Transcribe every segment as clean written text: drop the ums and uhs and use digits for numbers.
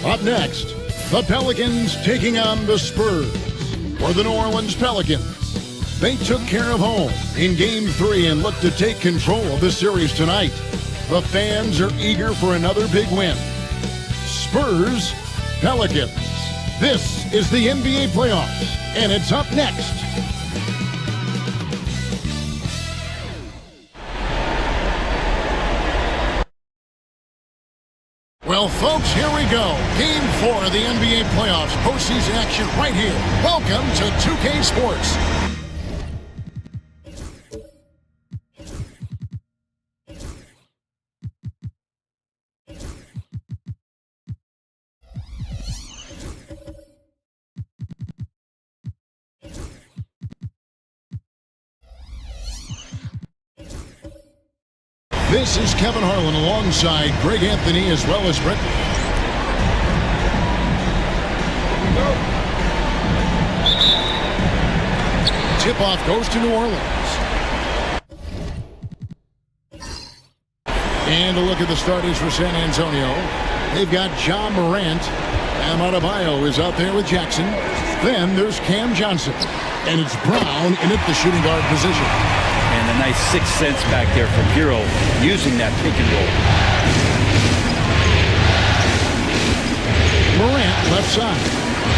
Up next, the Pelicans taking on the Spurs. For the New Orleans Pelicans, they took care of home in Game 3 and look to take control of the series tonight. The fans are eager for another big win. Spurs, Pelicans. This is the NBA playoffs, and it's up next. Well, folks, here we go. Game 4 of the NBA playoffs. Postseason action right here. Welcome to 2K Sports. This is Kevin Harlan alongside Greg Anthony as well as Brett. Tip-off goes to New Orleans. And a look at the starters for San Antonio. They've got Ja Morant. Bam Adebayo is out there with Jackson. Then there's Cam Johnson. And it's Brown in at the shooting guard position. And a nice sixth sense back there from Hero using that pick and roll. Morant left side.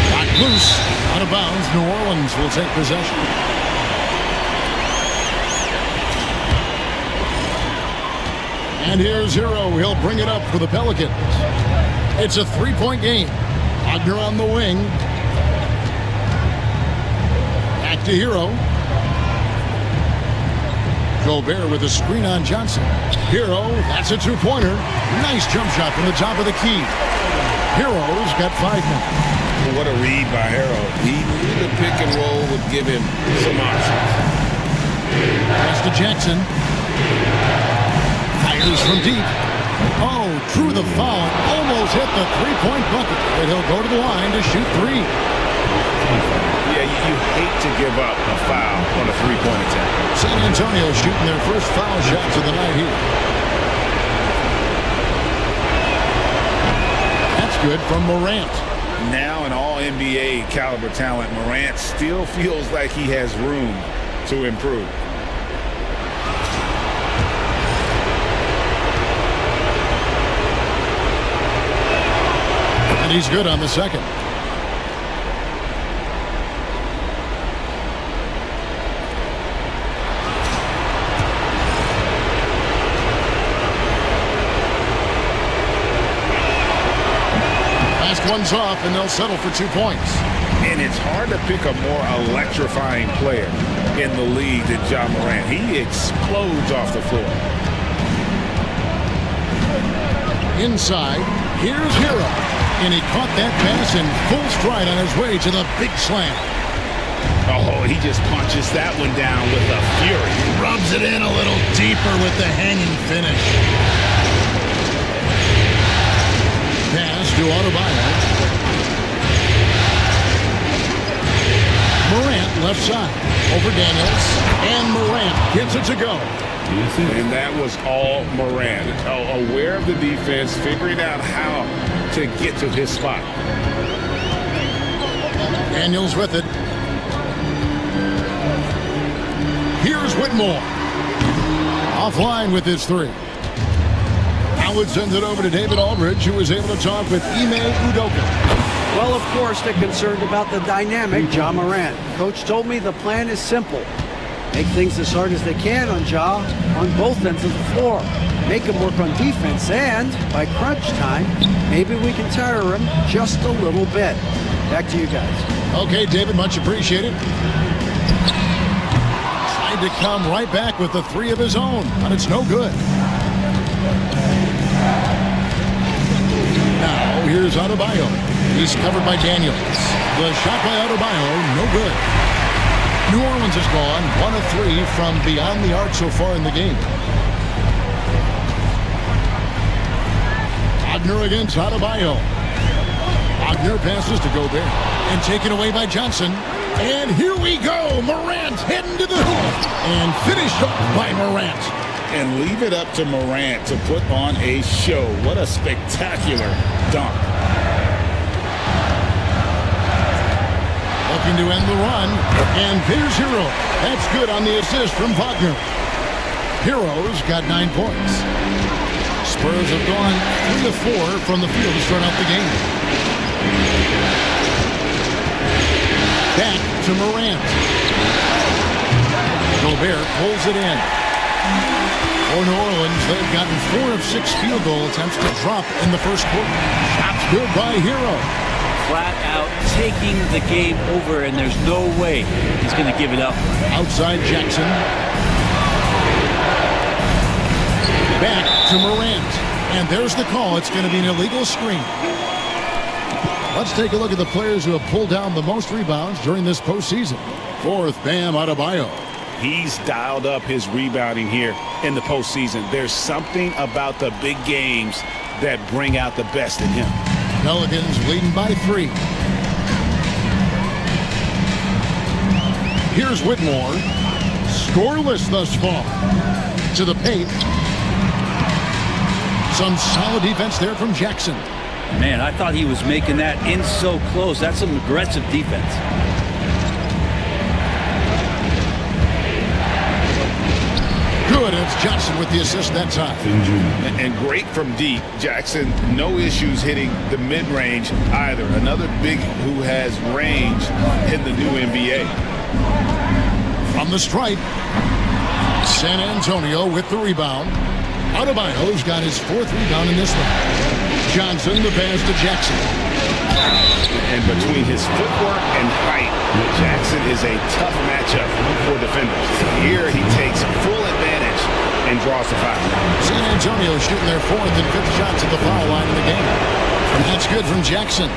Got loose. Out of bounds. New Orleans will take possession. And here's Hero. He'll bring it up for the Pelicans. It's a three-point game. Wagner on the wing. Back to Hero. Gobert with a screen on Johnson. Hero, that's a two-pointer. Nice jump shot from the top of the key. Hero's got 5 more. What a read by Hero. He knew the pick and roll would give him some options. Pass to Jackson. Fires from deep. Oh, drew the foul. Almost hit the three-point bucket. But he'll go to the line to shoot 3. Yeah, you hate to give up a foul on a three-point attempt. San Antonio shooting their first foul shots of the night here. That's good from Morant. Now an all-NBA caliber talent, Morant still feels like he has room to improve. And he's good on the second. One's off, and they'll settle for 2 points. And it's hard to pick a more electrifying player in the league than Ja Morant. He explodes off the floor. Inside, here's Hero. And he caught that pass in full stride on his way to the big slam. Oh, he just punches that one down with a fury. Rubs it in a little deeper with the hanging finish. Pass to Adebayo. Morant left side over Daniels, and Morant gets it to go. And that was all Morant. Aware of the defense, figuring out how to get to his spot. Daniels with it. Here's Whitmore. Offline with his 3. Howard sends it over to David Aldridge, who was able to talk with Ime Udoka. Well, of course, they're concerned about the dynamic Ja Morant. Coach told me the plan is simple. Make things as hard as they can on Ja on both ends of the floor. Make him work on defense, and by crunch time, maybe we can tire him just a little bit. Back to you guys. Okay, David, much appreciated. Tried to come right back with the 3 of his own, but it's no good. Now, here's Adebayo. He's covered by Daniels. The shot by Adebayo, no good. New Orleans has gone 1 of 3 from beyond the arc so far in the game. Wagner against Adebayo. Wagner passes to Gobert and taken away by Johnson. And here we go. Morant heading to the hoop and finished off by Morant. and leave it up to Morant to put on a show. What a spectacular dunk. Looking to end the run, and there's Hero. That's good on the assist from Wagner. Hero's got 9 points. Spurs have gone 3 of 4 from the field to start out the game. Back to Morant. Gobert pulls it in. For New Orleans, they've gotten 4 of 6 field goal attempts to drop in the first quarter. Shots good by Hero. Flat out taking the game over, and there's no way he's going to give it up. Outside Jackson. Back to Morant. And there's the call. It's going to be an illegal screen. Let's take a look at the players who have pulled down the most rebounds during this postseason. Fourth, Bam Adebayo. He's dialed up his rebounding here in the postseason. There's something about the big games that bring out the best in him. Pelicans leading by 3. Here's Whitmore. Scoreless thus far. To the paint. Some solid defense there from Jackson. Man, I thought he was making that in so close. That's some aggressive defense. Good. It's Johnson with the assist that time. And great from deep. Jackson, no issues hitting the mid-range either. Another big who has range in the new NBA. From the stripe, San Antonio with the rebound. Adebayo's got his 4th rebound in this one. Johnson, the pass to Jackson. And between his footwork and height, Jackson is a tough matchup for defenders. Here he takes full advantage and draws the foul. San Antonio shooting their 4th and 5th shots at the foul line in the game. And that's good from Jackson.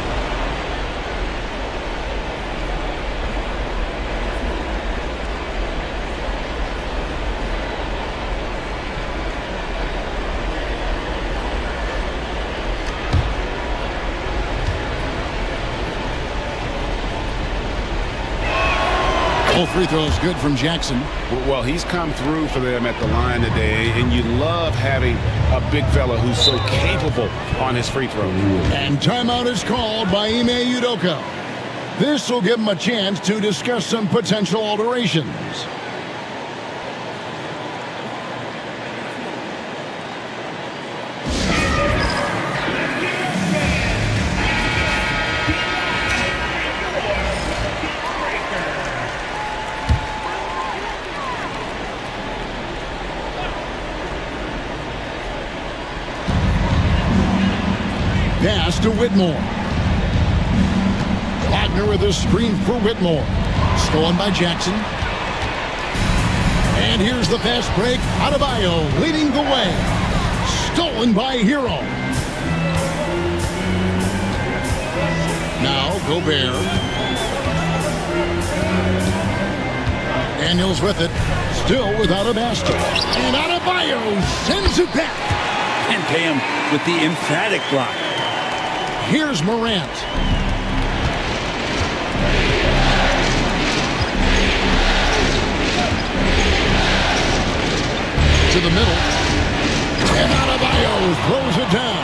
Both free throws good from Jackson. Well, he's come through for them at the line today, and you love having a big fella who's so capable on his free throw. And timeout is called by Ime Udoka. This will give him a chance to discuss some potential alterations. Pass to Whitmore. Wagner with a screen for Whitmore. Stolen by Jackson. And here's the fast break. Adebayo leading the way. Stolen by Hero. Now Gobert. Daniels with it. Still without a basket. And Adebayo sends it back. And pay him with the emphatic block. Here's Morant. To the middle. And Adebayo throws it down.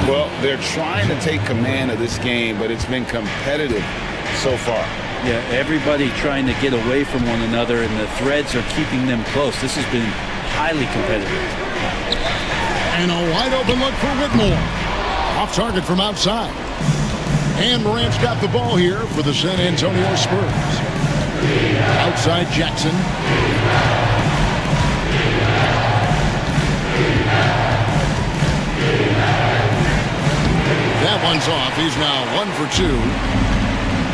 Well, they're trying to take command of this game, but it's been competitive so far. Yeah, everybody trying to get away from one another, and the threads are keeping them close. This has been highly competitive. And a wide open look for Whitmore. Off target from outside. And Morant's got the ball here for the San Antonio Spurs. Outside Jackson. That one's off. He's now 1 for 2.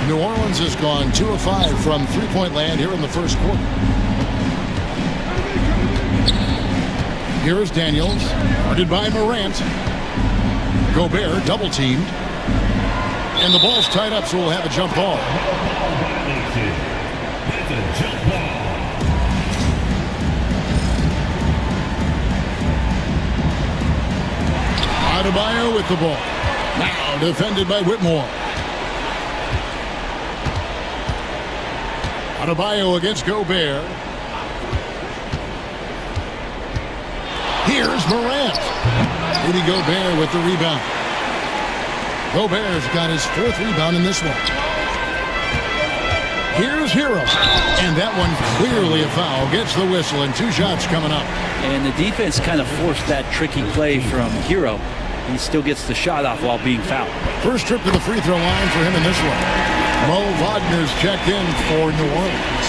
New Orleans has gone 2 of 5 from three-point land here in the first quarter. Here is Daniels, guarded by Morant. Gobert double-teamed. And the ball's tied up, so we'll have a jump ball. Adebayo with the ball. Now defended by Whitmore. Adebayo against Gobert. Here's Morant. Rudy Gobert with the rebound. Gobert's got his 4th rebound in this one. Here's Hero. And that one clearly a foul. Gets the whistle and 2 shots coming up. And the defense kind of forced that tricky play from Hero. He still gets the shot off while being fouled. First trip to the free throw line for him in this one. Mo Wagner's checked in for New Orleans.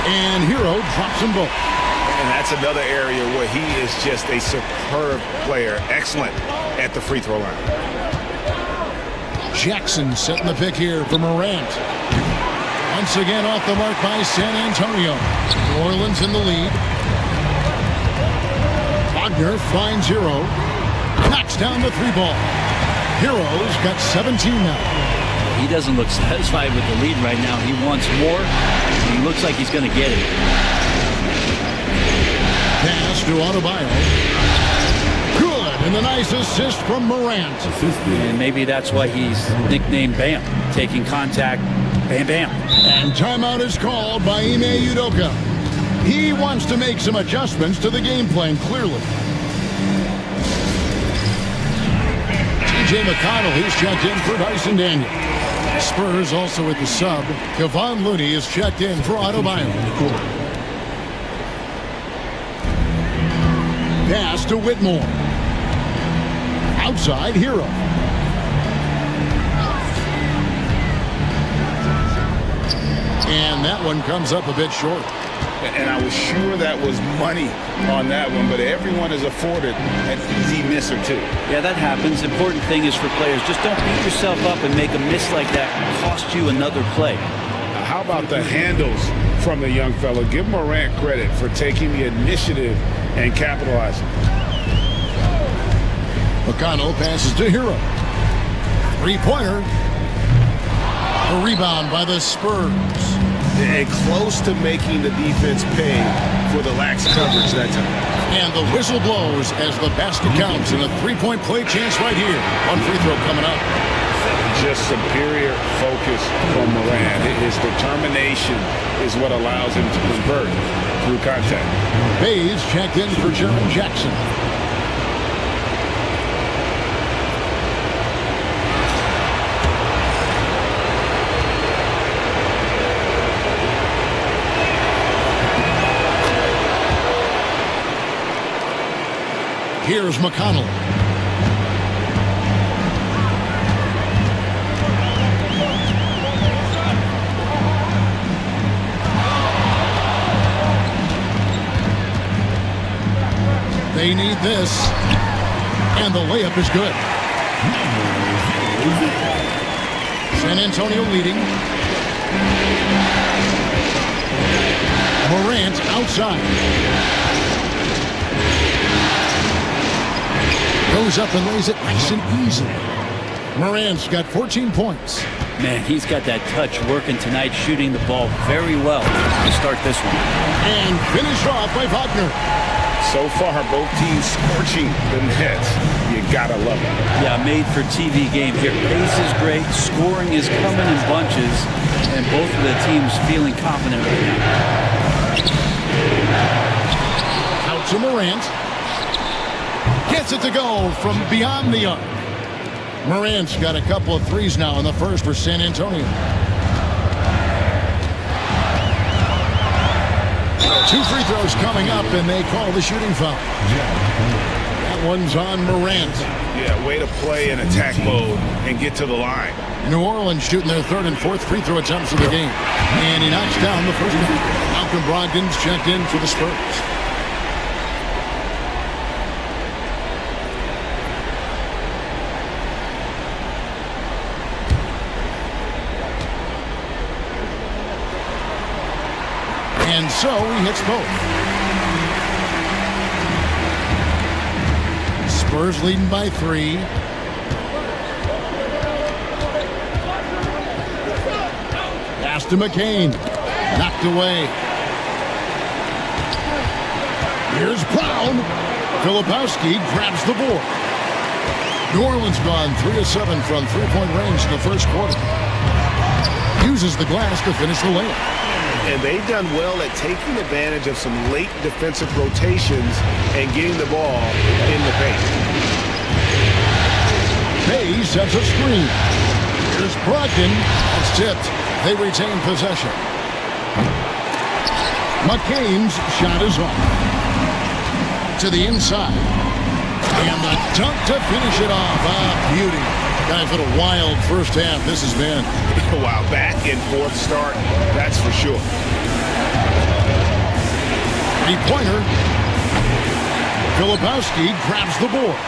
And Hero drops them both. And that's another area where he is just a superb player. Excellent at the free throw line. Jackson setting the pick here for Morant. Once again off the mark by San Antonio. New Orleans in the lead. Wagner finds Hero. Knocks down the 3 ball. Hero's got 17 now. He doesn't look satisfied with the lead right now. He wants more. He looks like he's going to get it. Pass to Adebayo. Good, and the nice assist from Morant. And maybe that's why he's nicknamed Bam. Taking contact, bam, bam. And timeout is called by Ime Udoka. He wants to make some adjustments to the game plan, clearly. TJ McConnell, he's checked in for Dyson Daniel. Spurs also with the sub. Kevon Looney is checked in for Adebayo. Pass to Whitmore. Outside, Hero. And that one comes up a bit short. And I was sure that was money on that one, but everyone is afforded an easy miss or 2. Yeah, that happens. Important thing is for players, just don't beat yourself up and make a miss like that cost you another play. How about the handles from the young fella? Give Morant credit for taking the initiative and capitalizing. McConnell passes to Hero. 3-pointer. A rebound by the Spurs. And close to making the defense pay for the lax coverage that time. And the whistle blows as the basket counts and a 3-point play chance right here. One free throw coming up. Just superior focus from Morant. His determination is what allows him to convert through contact. Bays checked in for Jaren Jackson. Here's McConnell. They need this. And the layup is good. San Antonio leading. Morant outside. Goes up and lays it nice and easy. Morant's got 14 points. Man, he's got that touch working tonight, shooting the ball very well to start this one. And finished off by Wagner. So far, both teams scorching the nets. You gotta love it. Yeah, made for TV game here. Pace is great, scoring is coming in bunches, and both of the teams feeling confident right now. Out to Morant. Gets it to go from beyond the arc. Morant's got a couple of threes now in the first for San Antonio. 2 free throws coming up, and they call the shooting foul. That one's on Morant. Yeah, way to play in attack mode and get to the line. New Orleans shooting their 3rd and 4th free throw attempts of the game. And he knocks down the first one. Malcolm Brogdon's checked in for the Spurs. And so he hits both. Spurs leading by 3. Pass to McCain. Knocked away. Here's Brown. Filipowski grabs the board. New Orleans gone 3 of 7 from three-point range in the first quarter. Uses the glass to finish the layup. And they've done well at taking advantage of some late defensive rotations and getting the ball in the paint. Bay sets a screen. Here's Brogdon. That's tipped. They retain possession. McCain's shot is off. To the inside. And the dunk to finish it off. Ah, beauty. Guys, what a wild first half this has been. Wow, back and forth start, that's for sure. Three-pointer. Filipowski grabs the board.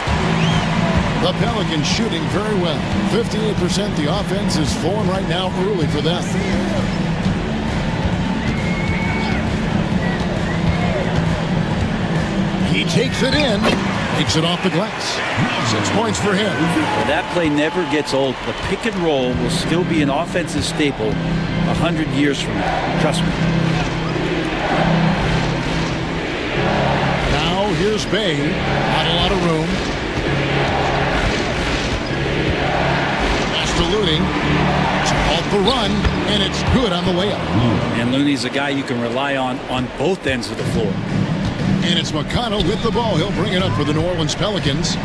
The Pelicans shooting very well. 58%. The offense is flowing right now early for them. He takes it in. Takes it off the glass. 6 points for him. Well, that play never gets old. The pick and roll will still be an offensive staple 100 years from now. Trust me. Now here's Bay. Not a lot of room. Pass to Looney. It's off the run, and it's good on the layup. And Looney's a guy you can rely on both ends of the floor. And it's McConnell with the ball. He'll bring it up for the New Orleans Pelicans.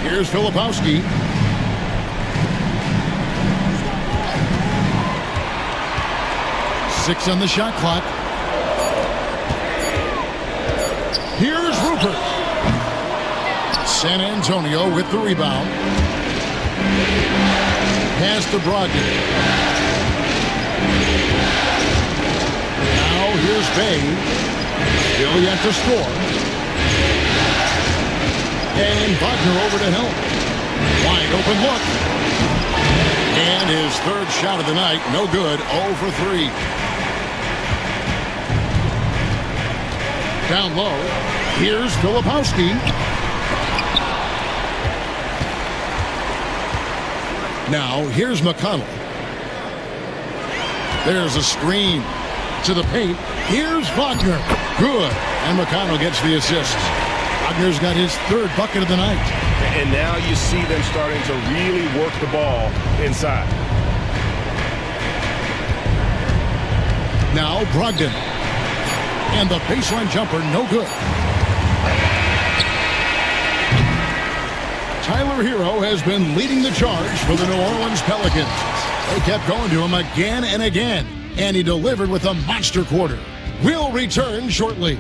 Here's Filipowski. Six on the shot clock. Here's Rupert. San Antonio with the rebound. Pass to Brogdon. Now here's Bay. Still yet to score. And Wagner over to help. Wide open look. And his third shot of the night. No good. 0 for 3. Down low. Here's Filipowski. Now here's McConnell. There's a screen to the paint. Here's Wagner. Good. And McConnell gets the assist. Wagner's got his third bucket of the night. And now you see them starting to really work the ball inside. Now Brogdon. And the baseline jumper, no good. Tyler Hero has been leading the charge for the New Orleans Pelicans. They kept going to him again and again, and he delivered with a monster quarter. We'll return shortly.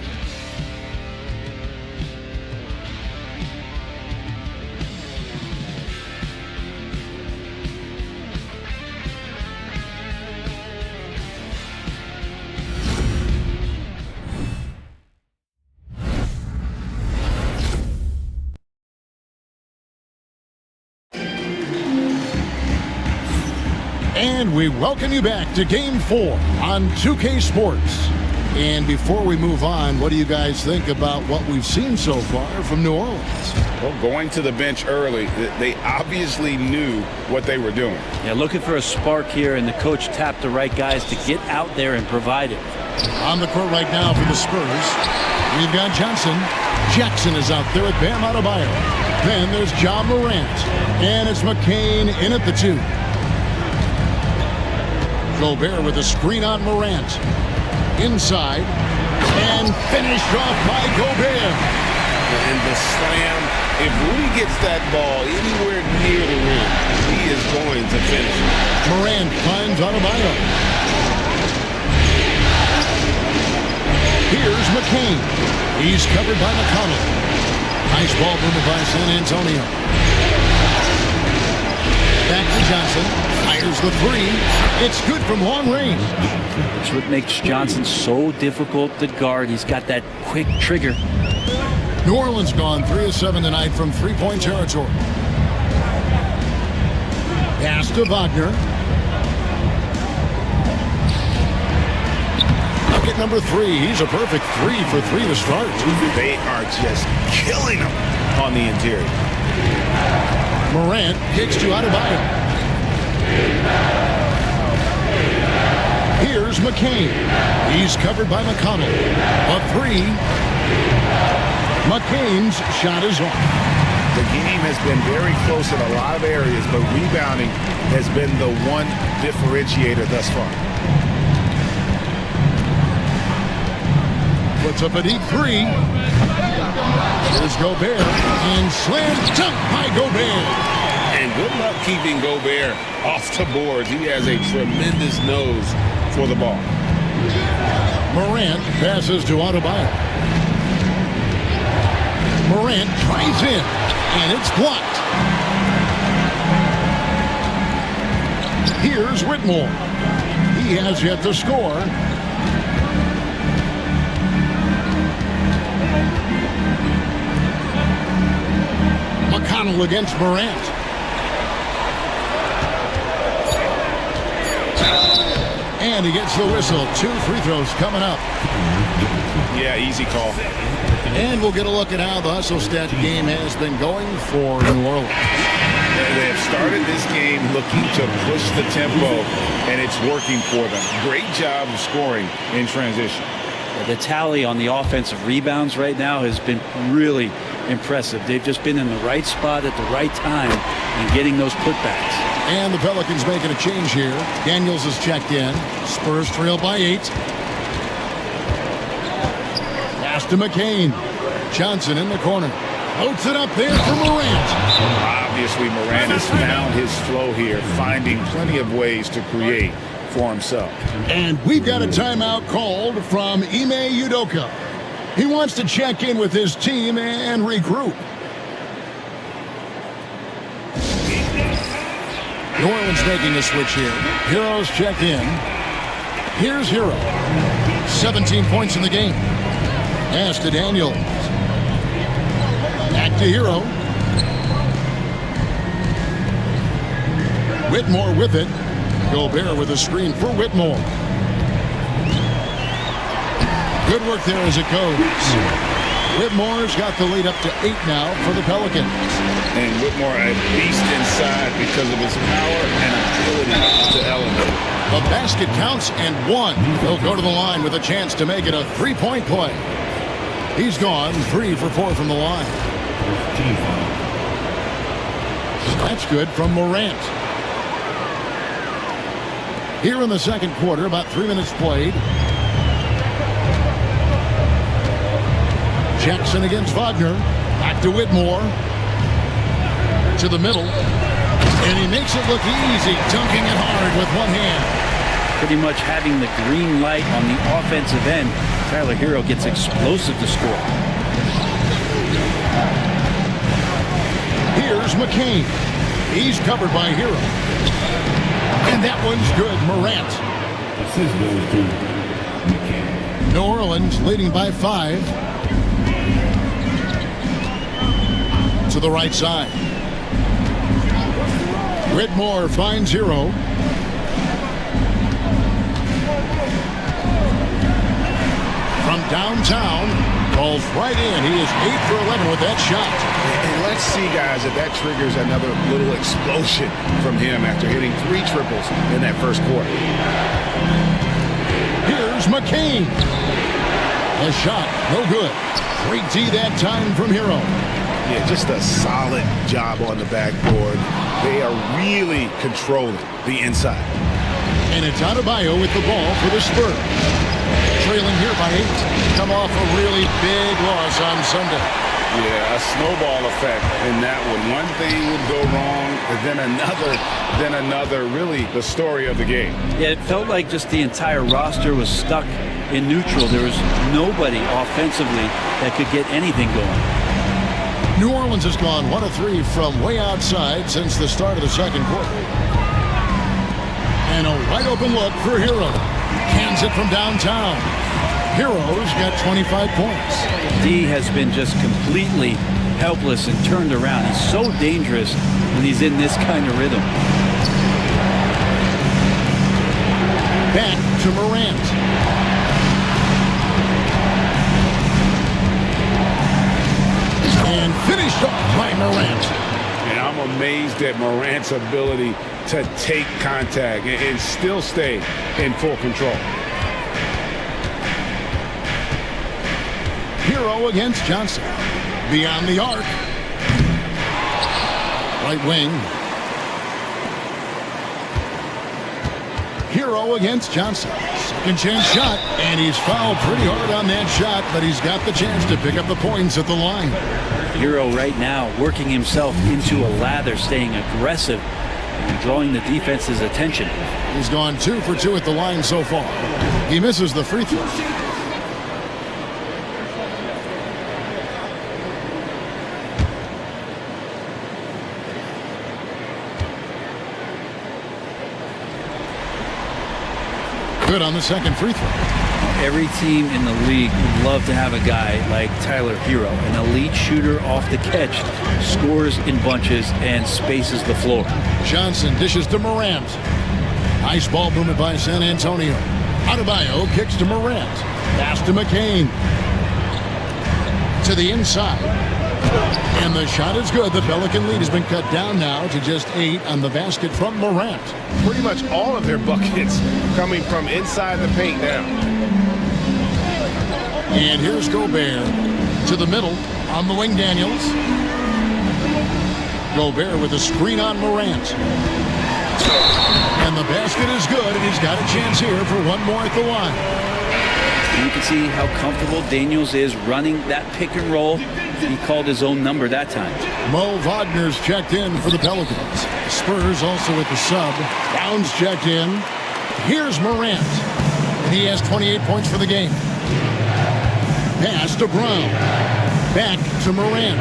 And we welcome you back to Game 4 on 2K Sports. And before we move on, what do you guys think about what we've seen so far from New Orleans? Well, going to the bench early, they obviously knew what they were doing. Yeah, looking for a spark here, and the coach tapped the right guys to get out there and provide it. On the court right now for the Spurs, we've got Johnson. Jackson is out there with Bam Adebayo. Then there's Ja Morant. And it's McCain in at the 2. Gobert with a screen on Morant. Inside. And finished off by Gobert. And the slam, if Rudy gets that ball anywhere near the rim, he is going to finish. Morant finds Adebayo. Here's McCain. He's covered by McConnell. Nice ball movement by San Antonio. Back to Johnson. Fires the 3. It's good from long range. That's what makes Johnson so difficult to guard. He's got that quick trigger. New Orleans gone 3 of 7 tonight from three-point territory. Pass to Wagner. Bucket number 3. He's a perfect 3 for 3 to start. They are just killing him on the interior. Morant kicks to Adebayo. Here's McCain. He's covered by McConnell. A three. McCain's shot is off. The game has been very close in a lot of areas, but rebounding has been the one differentiator thus far. Puts up a deep three. Here's Gobert. And slam dunk by Gobert. And good luck keeping Gobert off the boards. He has a tremendous nose for the ball. Morant passes to Adebayo. Morant drives in, and it's blocked. Here's Whitmore. He has yet to score. McConnell against Morant. And he gets the whistle. 2 free throws coming up. Yeah, easy call. And we'll get a look at how the hustle stat game has been going for New Orleans. They have started this game looking to push the tempo, and it's working for them. Great job of scoring in transition. The tally on the offensive rebounds right now has been really impressive. They've just been in the right spot at the right time and getting those putbacks. And the Pelicans making a change here. Daniels is checked in. Spurs trail by 8. Pass to McCain. Johnson in the corner. Floats it up there for Morant. Obviously, Morant has found his flow here, finding plenty of ways to create for himself. And we've got a timeout called from Ime Udoka. He wants to check in with his team and regroup. New Orleans making a switch here. Hero's checked in. Here's Hero. 17 points in the game. Pass to Daniels. Back to Hero. Whitmore with it. Gobert with a screen for Whitmore. Good work there as it goes. Whitmore's got the lead up to 8 now for the Pelicans. And Whitmore a beast inside because of his power and ability to elevate. The basket counts and 1. He'll go to the line with a chance to make it a 3-point play. He's gone 3 for 4 from the line. That's good from Morant. Here in the second quarter, about 3 minutes played. Jackson against Wagner. Back to Whitmore. To the middle. And he makes it look easy, dunking it hard with one hand. Pretty much having the green light on the offensive end. Tyler Hero gets explosive to score. Here's McCain. He's covered by Hero. And that one's good, Morant. New Orleans leading by 5. To the right side. Whitmore finds Hero. From downtown, falls right in. He is 8 for 11 with that shot. And let's see, guys, if that triggers another little explosion from him after hitting 3 triples in that first quarter. Here's McCain. A shot, no good. Great D that time from Hero. Yeah, just a solid job on the backboard. They are really controlling the inside. And it's Adebayo with the ball for the Spurs. Trailing here by 8. Come off a really big loss on Sunday. Yeah, a snowball effect in that one. One thing would go wrong, then another. Really the story of the game. Yeah, it felt like just the entire roster was stuck in neutral. There was nobody offensively that could get anything going. New Orleans has gone 1 of 3 from way outside since the start of the second quarter. And a wide open look for Hero. Cans it from downtown. Hero's got 25 points. D has been just completely helpless and turned around. He's so dangerous when he's in this kind of rhythm. Back to Morant. And finished off by Morant. And I'm amazed at Morant's ability to take contact and still stay in full control. Hero against Johnson. Beyond the arc. Right wing. Hero against Johnson. Second chance shot, and he's fouled pretty hard on that shot, but he's got the chance to pick up the points at the line. Hero right now working himself into a lather, staying aggressive and drawing the defense's attention. He's gone 2 for 2 at the line so far. He misses the free throw. Good on the second free throw. Every team in the league would love to have a guy like Tyler Hero, an elite shooter off the catch, scores in bunches and spaces the floor. Johnson dishes to Morant. Nice ball movement by San Antonio. Adebayo kicks to Morant. Pass to McCain. To the inside. And the shot is good. The Pelican lead has been cut down now to just 8 on the basket from Morant. Pretty much all of their buckets coming from inside the paint now. And here's Gobert to the middle on the wing. Daniels. Gobert with a screen on Morant. And the basket is good, and he's got a chance here for one more at the line. You can see how comfortable Daniels is running that pick and roll. He called his own number that time. Mo Wagner's checked in for the Pelicans. Spurs also with the sub. Brown's checked in. Here's Morant. And he has 28 points for the game. Pass to Brown. Back to Morant.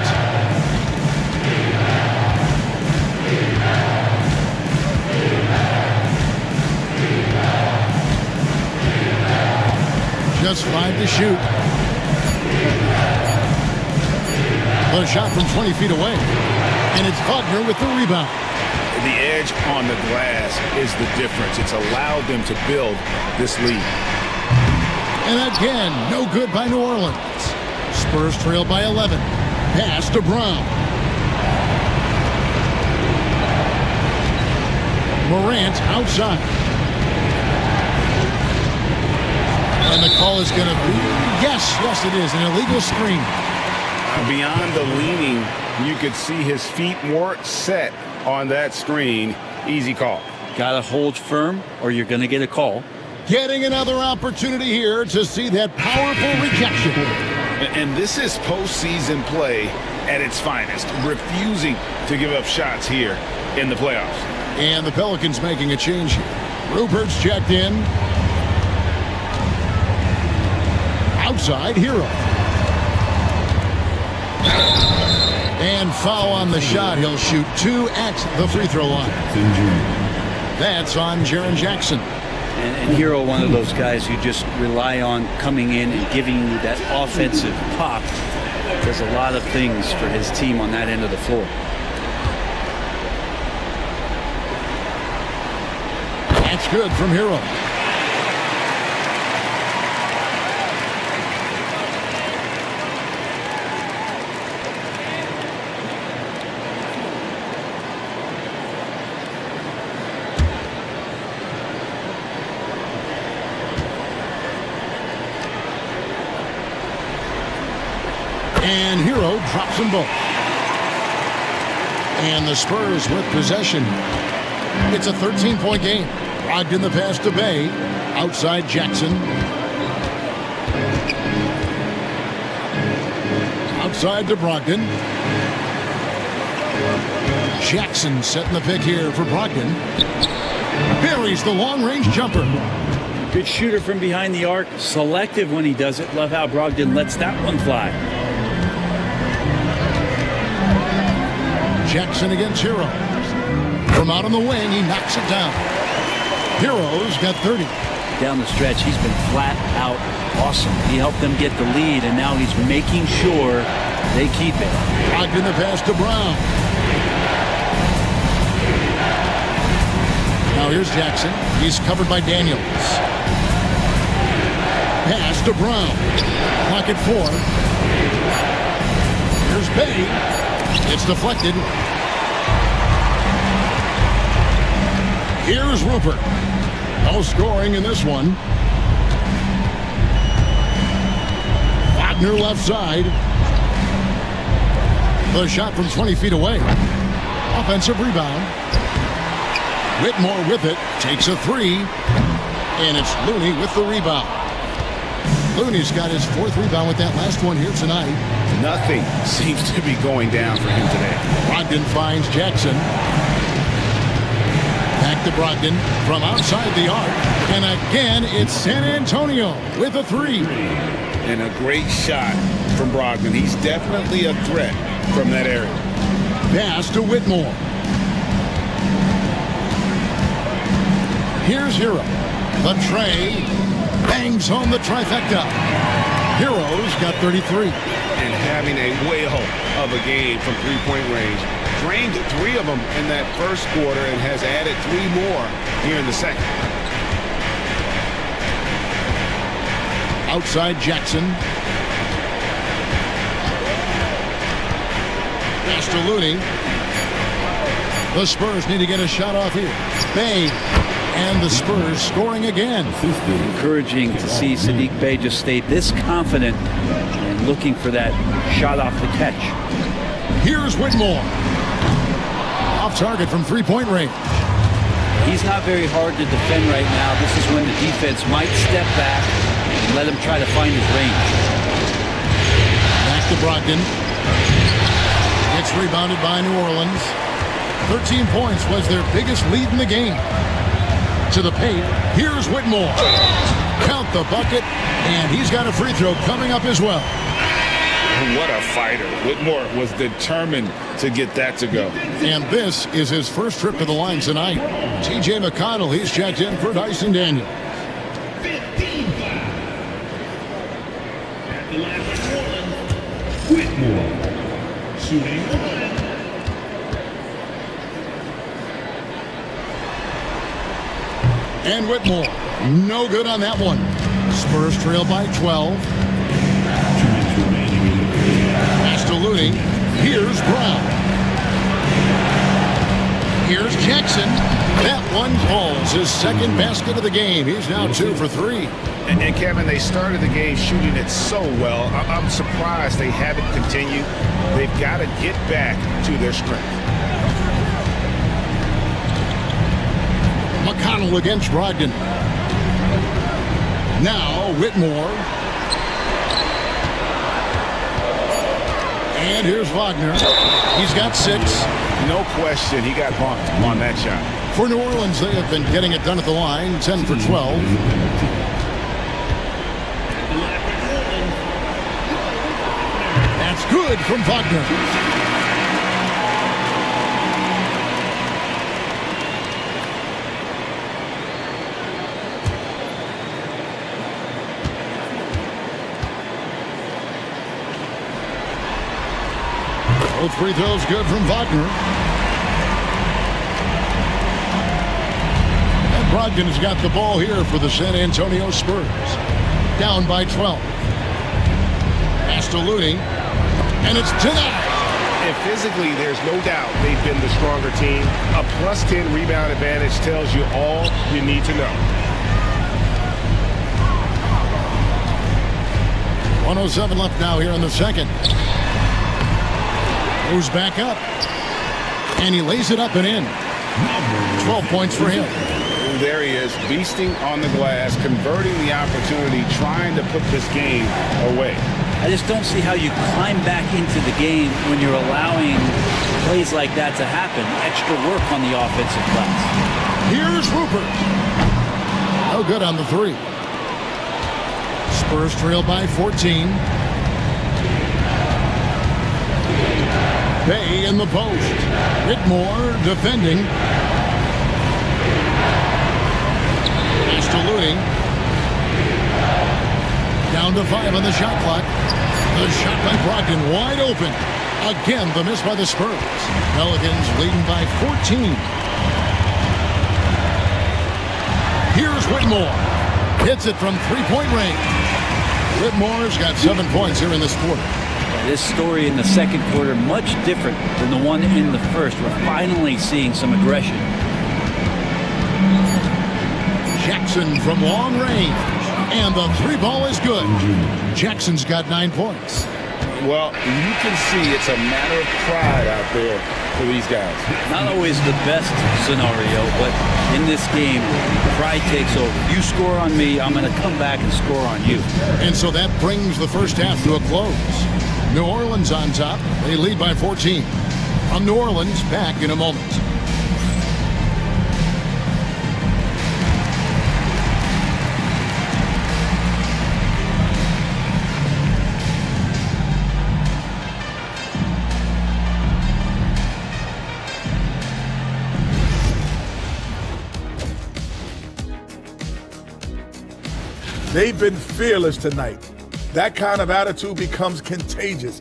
Just 5 to shoot. A shot from 20 feet away. And it's Wagner with the rebound. The edge on the glass is the difference. It's allowed them to build this lead. And again, no good by New Orleans. Spurs trail by 11. Pass to Brown. Morant outside. And the call is going to be, yes, it is, an illegal screen. Beyond the leaning, you could see his feet more set on that screen. Easy call. Got to hold firm or you're going to get a call. Getting another opportunity here to see that powerful rejection. And this is postseason play at its finest, refusing to give up shots here in the playoffs. And the Pelicans making a change here. Rupert's checked in. Outside, Hero. And foul on the shot. He'll shoot 2 at the free throw line. That's on Jaren Jackson. And Hero, one of those guys who just rely on coming in and giving you that offensive pop. Does a lot of things for his team on that end of the floor. That's good from Hero. And Hero drops them both. And the Spurs with possession. It's a 13-point game. Brogdon the pass to Bay. Outside Jackson. Outside to Brogdon. Jackson setting the pick here for Brogdon. Buries the long-range jumper. Good shooter from behind the arc. Selective when he does it. Love how Brogdon lets that one fly. Jackson against Hero. From out on the wing, he knocks it down. Hero's got 30. Down the stretch, he's been flat out awesome. He helped them get the lead, and now he's making sure they keep it. Brogdon the pass to Brown. Now here's Jackson. He's covered by Daniels. Pass to Brown. Clock at 4. Here's Bay. It's deflected. Here's Rupert. No scoring in this one. Wagner left side. The shot from 20 feet away. Offensive rebound. Whitmore with it. Takes a three. And it's Looney with the rebound. Looney's got his fourth rebound with that last one here tonight. Nothing seems to be going down for him today. Brogdon finds Jackson. Back to Brogdon from outside the arc. And again, it's San Antonio with a three. And a great shot from Brogdon. He's definitely a threat from that area. Pass to Whitmore. Here's Hero. The tray bangs home the trifecta. Hero's got 33. And having a whale of a game from three-point range. Drained three of them in that first quarter and has added three more here in the second. Outside Jackson. Pass to Looney. The Spurs need to get a shot off here. Bang. And the Spurs scoring again. Encouraging to see Saddiq Bey just stay this confident and looking for that shot off the catch. Here's Whitmore. Off target from three-point range. He's not very hard to defend right now. This is when the defense might step back and let him try to find his range. Back to Brogdon. It's rebounded by New Orleans. 13 points was their biggest lead in the game. To the paint, here's Whitmore. Count the bucket, and he's got a free throw coming up as well. What a fighter. Whitmore was determined to get that to go. And this is his first trip to the line tonight. T.J. McConnell, he's checked in for Dyson Daniels. Whitmore, shooting. And Whitmore, no good on that one. Spurs trail by 12. Pass to Looney. Here's Brown. Here's Jackson. That one falls. His second basket of the game. He's now 2 for 3. And Kevin, they started the game shooting it so well. I'm surprised they haven't continued. They've got to get back to their strength. McConnell against Brogdon. Now Whitmore. And here's Wagner. He's got 6. No question, he got bumped on that shot. For New Orleans, they have been getting it done at the line, 10 for 12. That's good from Wagner. Both free throws good from Wagner. And Brogdon has got the ball here for the San Antonio Spurs. Down by 12. Pass to Looney. And it's denied. And physically, there's no doubt they've been the stronger team. A plus 10 rebound advantage tells you all you need to know. 1:07 left now here in the second. Moves back up. And he lays it up and in. 12 points for him. There he is, beasting on the glass, converting the opportunity, trying to put this game away. I just don't see how you climb back into the game when you're allowing plays like that to happen. Extra work on the offensive glass. Here's Rupert. No good on the 3. Spurs trail by 14. Bey in the post. Whitmore defending. Pass to Looney. Down to 5 on the shot clock. The shot by Brogdon wide open. Again, the miss by the Spurs. Pelicans leading by 14. Here's Whitmore. Hits it from three-point range. Whitmore's got 7 points here in this quarter. This story in the second quarter much different than the one in the first. We're finally seeing some aggression. Jackson from long range. And the three ball is good. Jackson's got 9 points. Well, you can see it's a matter of pride out there for these guys. Not always the best scenario, but in this game, pride takes over. You score on me, I'm going to come back and score on you. And so that brings the first half to a close. New Orleans on top. They lead by 14. From New Orleans, back in a moment. They've been fearless tonight. That kind of attitude becomes contagious.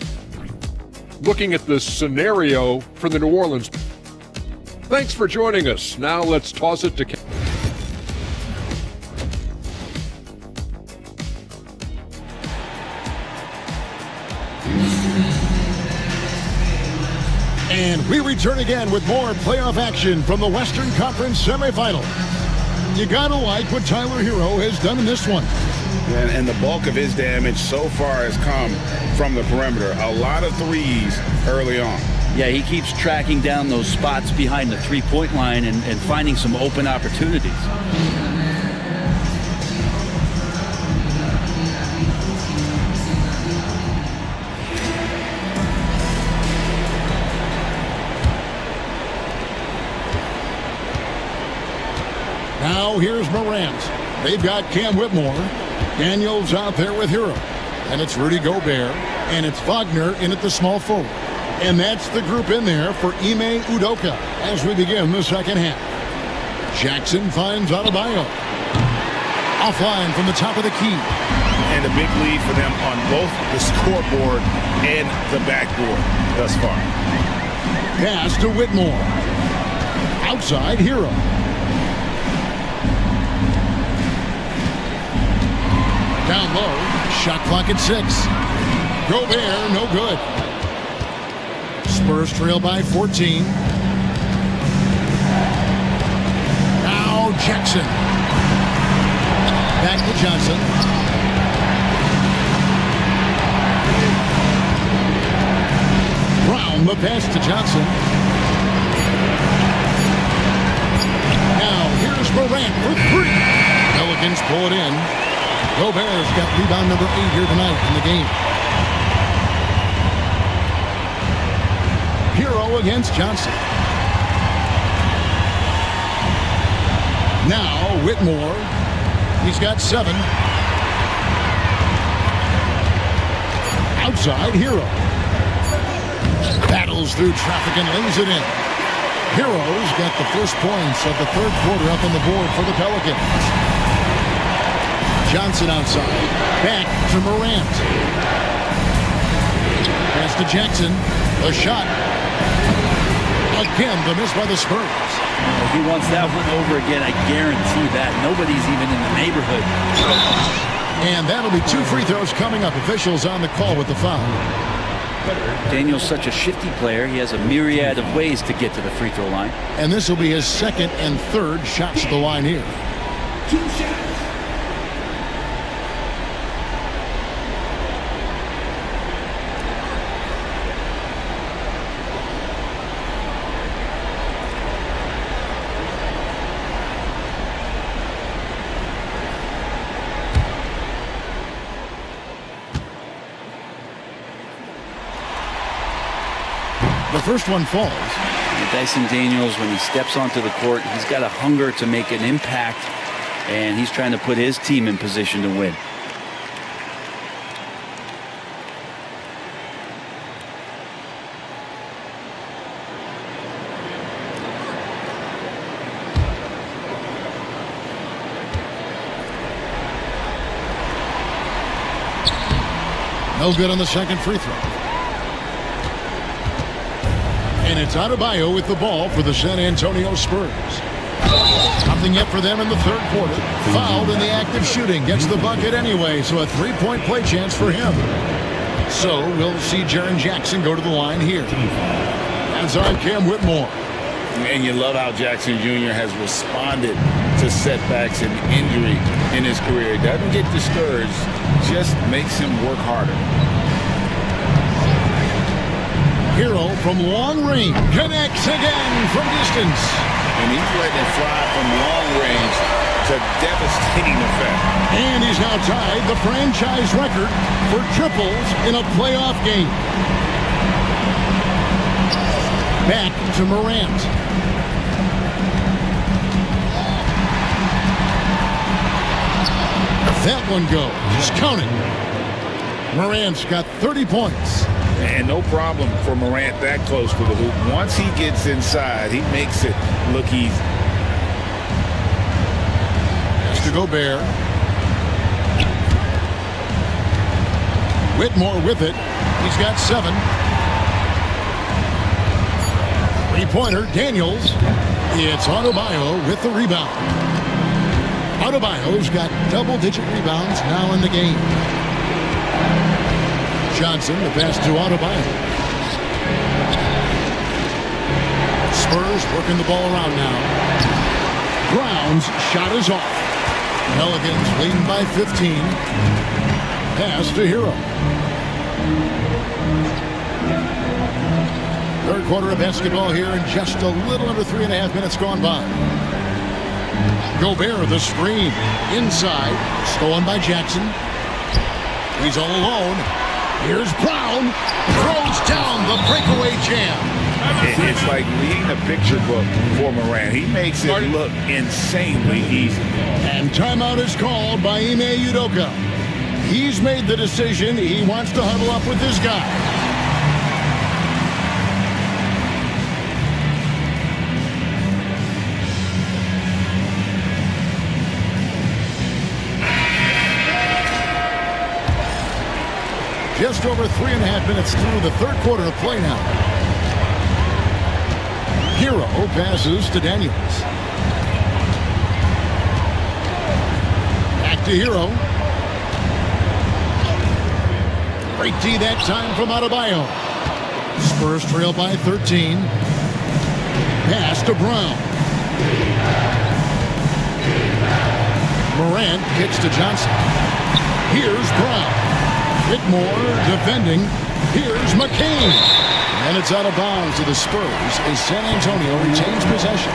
Looking at the scenario for the New Orleans. Thanks for joining us. Now let's toss it to And we return again with more playoff action from the Western Conference semifinal. You gotta like what Tyler Hero has done in this one. And the bulk of his damage so far has come from the perimeter. A lot of threes early on. Yeah, he keeps tracking down those spots behind the three-point line and finding some open opportunities. Now here's Morant. They've got Cam Whitmore. Daniels out there with Hero. And it's Rudy Gobert. And it's Wagner in at the small forward. And that's the group in there for Ime Udoka as we begin the second half. Jackson finds Adebayo. Offline from the top of the key. And a big lead for them on both the scoreboard and the backboard thus far. Pass to Whitmore. Outside Hero. Down low, shot clock at 6. Gobert, no good. Spurs trail by 14. Now Jackson. Back to Johnson. Brown, the pass to Johnson. Now here's Morant for 3. Pelicans pull it in. Gobert's got rebound number 8 here tonight in the game. Hero against Johnson. Now Whitmore. He's got 7. Outside Hero. Battles through traffic and lays it in. Hero's got the first points of the third quarter up on the board for the Pelicans. Johnson outside. Back to Morant. Pass to Jackson. A shot. Again, the miss by the Spurs. If he wants that one over again, I guarantee that. Nobody's even in the neighborhood. And that'll be 2 free throws coming up. Officials on the call with the foul. Daniel's such a shifty player. He has a myriad of ways to get to the free throw line. And this will be his second and third shots at the line here. 2 shots. The first one falls. Dyson Daniels, when he steps onto the court, he's got a hunger to make an impact, and he's trying to put his team in position to win. No good on the second free throw. And it's Adebayo with the ball for the San Antonio Spurs. Nothing yet for them in the third quarter. Fouled in the act of shooting. Gets the bucket anyway, so a three-point play chance for him. So we'll see Jaren Jackson go to the line here. As on Cam Whitmore. And you love how Jackson Jr. has responded to setbacks and injury in his career. He doesn't get discouraged, just makes him work harder. Hero from long range connects again from distance. And he's letting it fly from long range to devastating effect. And he's now tied the franchise record for triples in a playoff game. Back to Morant. That one goes. Just count it. Morant's got 30 points. And no problem for Morant that close to the hoop. Once he gets inside, he makes it look easy. That's to Gobert. Whitmore with it. He's got 7. Three-pointer, Daniels. It's Adebayo with the rebound. Adebayo's got double-digit rebounds now in the game. Johnson, the pass to Adebayo. Spurs working the ball around now. Brown's shot is off. Pelicans leading by 15. Pass to Hero. Third quarter of basketball here in just a little under 3.5 minutes gone by. Gobert, the screen. Inside. Stolen by Jackson. He's all alone. Here's Brown. Throws down the breakaway jam. It's like reading a picture book for Morant. He makes it look insanely easy. And timeout is called by Ime Udoka. He's made the decision. He wants to huddle up with this guy. Just over 3.5 minutes through the third quarter of play now. Hero passes to Daniels. Back to Hero. Great D that time from Adebayo. Spurs trail by 13. Pass to Brown. Morant kicks to Johnson. Here's Brown. Whitmore defending. Here's McCain. And it's out of bounds to the Spurs as San Antonio retains possession.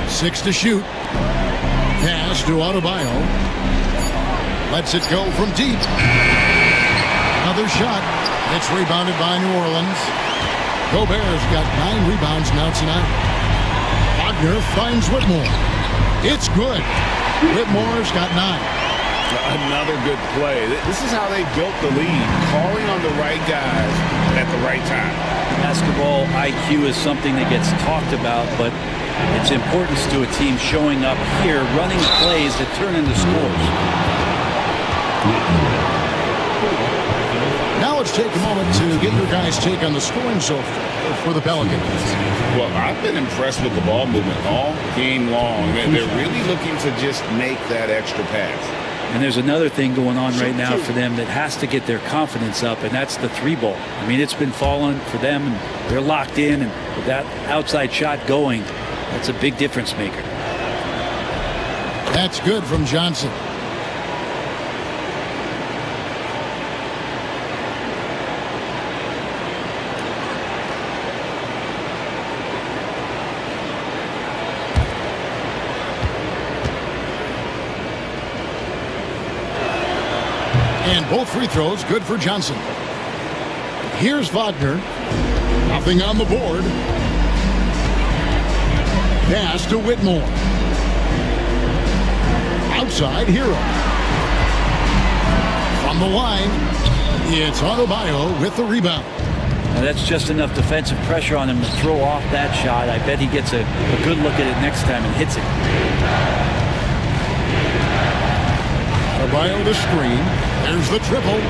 Six to shoot. Pass to Adebayo. Lets it go from deep. Another shot. It's rebounded by New Orleans. Gobert's got 9 rebounds now tonight. Wagner finds Whitmore. It's good. Whitmore's got 9. Another good play. This is how they built the lead. Calling on the right guys at the right time. Basketball IQ is something that gets talked about, but its importance to a team showing up here, running plays that turn into scores. Now let's take a moment to get your guys' take on the scoring so far for the Pelicans. Well, I've been impressed with the ball movement all game long. They're really looking to just make that extra pass. And there's another thing going on right now for them that has to get their confidence up, and that's the 3-ball. I mean, it's been falling for them, and they're locked in, and with that outside shot going, that's a big difference maker. That's good from Johnson. And both free throws good for Johnson. Here's Wagner. Nothing on the board. Pass to Whitmore. Outside, Hero. From the line, it's Adebayo with the rebound. Now that's just enough defensive pressure on him to throw off that shot. I bet he gets a good look at it next time and hits it. Adebayo the screen. There's the triple.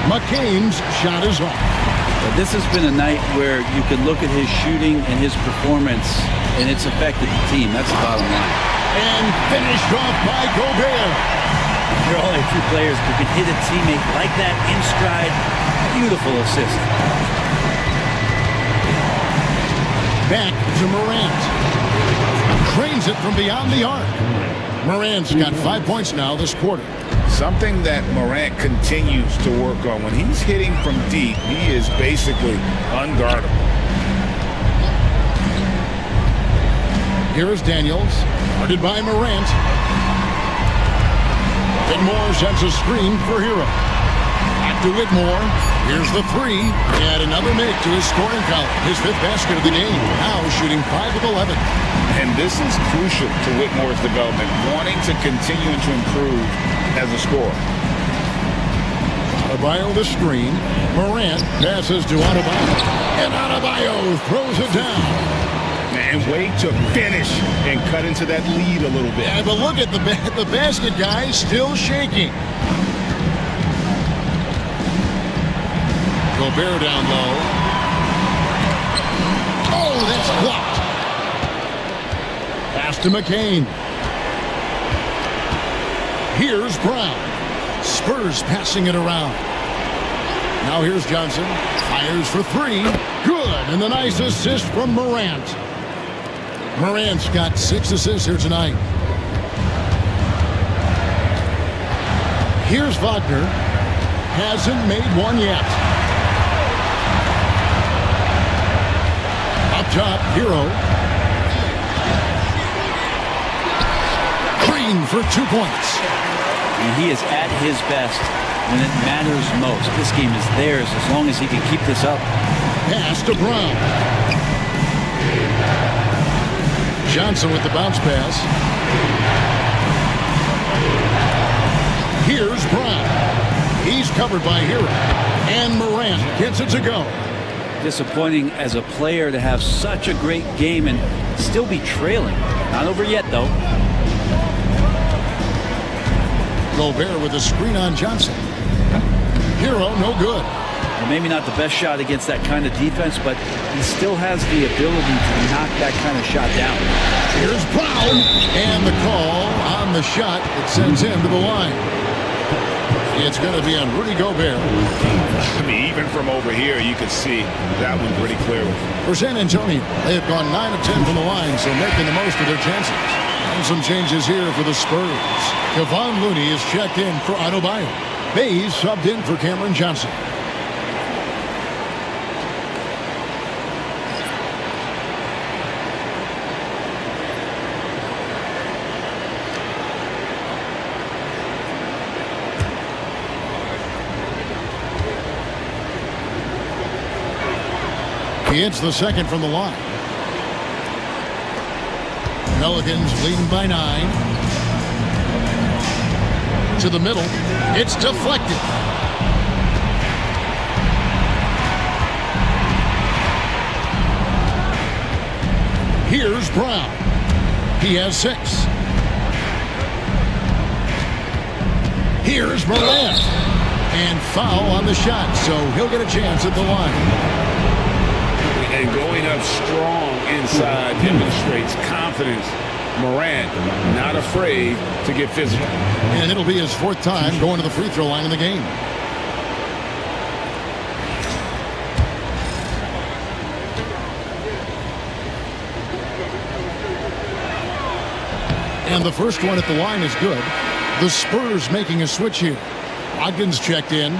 McCain's shot is off. But this has been a night where you can look at his shooting and his performance, and it's affected the team. That's the bottom line. And finished off by Gobert. There are only a few players who can hit a teammate like that in stride. Beautiful assist. Back to Morant. Cranes it from beyond the arc. Morant's got 5 points now this quarter. Something that Morant continues to work on. When he's hitting from deep, he is basically unguardable. Here is Daniels, guarded by Morant. Whitmore sends a screen for Hero. Back to Whitmore. Here's the three. And another make to his scoring column. His 5th basket of the game. Now shooting 5 of 11. And this is crucial to Whitmore's development, wanting to continue to improve as a scorer. Adebayo the screen. Morant passes to Adebayo. And Adebayo throws it down. And way to finish and cut into that lead a little bit. Yeah, but look at the basket guy still shaking. Gobert down low. Oh, that's blocked. Pass to McCain. Here's Brown. Spurs passing it around. Now here's Johnson. Fires for 3. Good. And the nice assist from Morant. Morant's got 6 assists here tonight. Here's Wagner. Hasn't made one yet. Up top, Hero. Green for 2 points. And he is at his best when it matters most. This game is theirs as long as he can keep this up. Pass to Brown. Johnson with the bounce pass. Here's Brown. He's covered by Hero. And Morant gets it to go. Disappointing as a player to have such a great game and still be trailing. Not over yet, though. Gobert with a screen on Johnson. Hero, no good. Well, maybe not the best shot against that kind of defense, but he still has the ability to knock that kind of shot down. Here's Brown. And the call on the shot that sends him to the line. It's going to be on Rudy Gobert. I mean, even from over here, you can see that one pretty clearly. For San Antonio, they have gone 9 of 10 from the line, so making the most of their chances. And some changes here for the Spurs. Kevon Looney is checked in for Adebayo. Bays subbed in for Cameron Johnson. He hits the second from the line. Pelicans leading by 9. To the middle. It's deflected. Here's Brown. He has 6. Here's Morant. And foul on the shot, so he'll get a chance at the line. And going up strong inside demonstrates confidence. Morant not afraid to get physical. And it'll be his 4th time going to the free throw line in the game. And the first one at the line is good. The Spurs making a switch here. Ogden's checked in.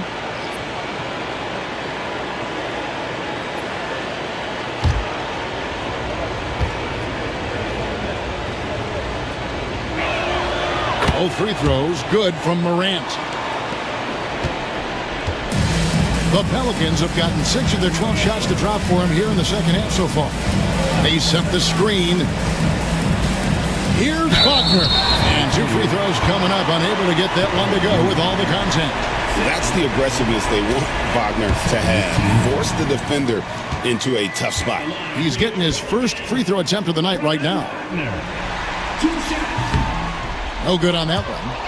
Both free throws good from Morant. The Pelicans have gotten 6 of their 12 shots to drop for him here in the second half so far. They set the screen. Here's Wagner. And 2 free throws coming up, unable to get that one to go with all the contact. That's the aggressiveness they want Wagner to have. Force the defender into a tough spot. He's getting his first free throw attempt of the night right now. No good on that one.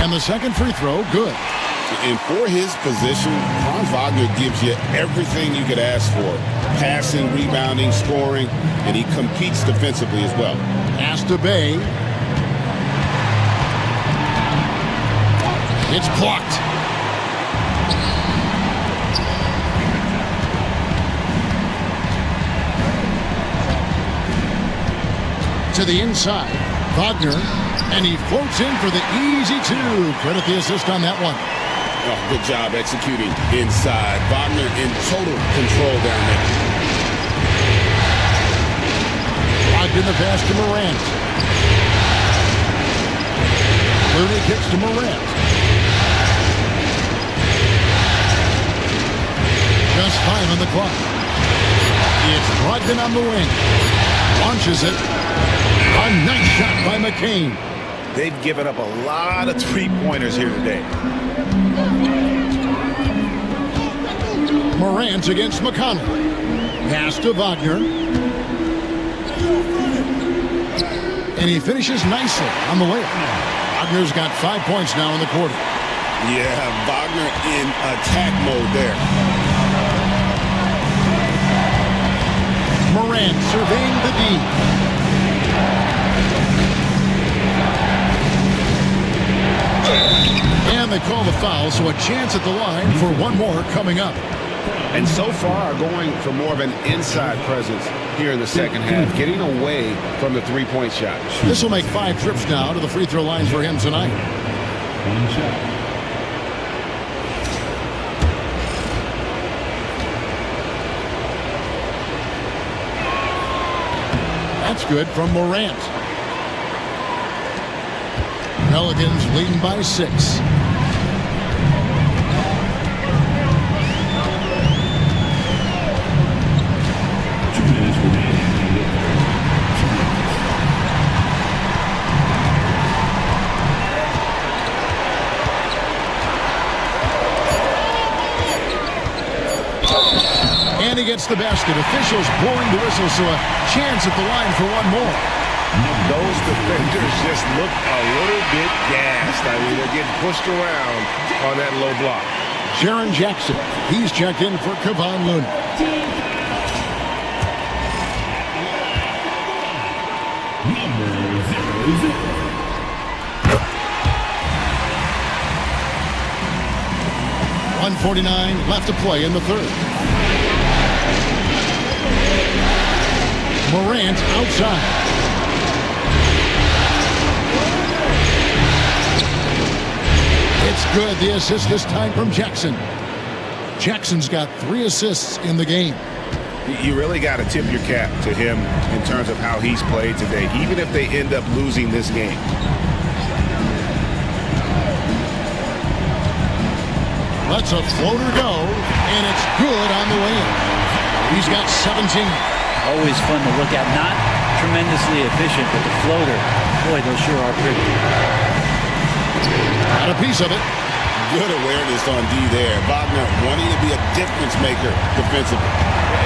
And the second free throw, good. And for his position, Franz Wagner gives you everything you could ask for. Passing, rebounding, scoring, and he competes defensively as well. Pass to Bay. It's blocked. To the inside, Wagner, and he floats in for the easy two. Credit the assist on that one. Oh, good job executing inside. Wagner in total control down there. Locked in the pass to Morant. Looney kicks to Morant. Just 5 on the clock. It's Brogdon on the wing. Launches it. A nice shot by McCain. They've given up a lot of three-pointers here today. Morant against McConnell. Pass to Wagner. And he finishes nicely on the layup. Wagner's got 5 points now in the quarter. Yeah, Wagner in attack mode there. Morant surveying the D. And they call the foul, so a chance at the line for one more coming up. And so far going for more of an inside presence here in the second half, getting away from the three-point shot. This will make 5 trips now to the free throw line for him tonight. One shot. That's good from Morant. Pelicans leading by 6. And he gets the basket. Officials blowing the whistle, so a chance at the line for one more. Those defenders just look a little bit gassed. I mean, they're getting pushed around on that low block. Jaren Jackson, he's checked in for Kevon Looney. .149 left to play in the third. Morant outside. It's good. The assist this time from Jackson. Jackson's got 3 assists in the game. You really got to tip your cap to him in terms of how he's played today, even if they end up losing this game. Lets a floater go, and it's good on the way in. He's got 17. Always fun to look at. Not tremendously efficient, but the floater, boy, those sure are pretty. Got a piece of it. Good awareness on D there. Wagner wanting to be a difference maker defensively.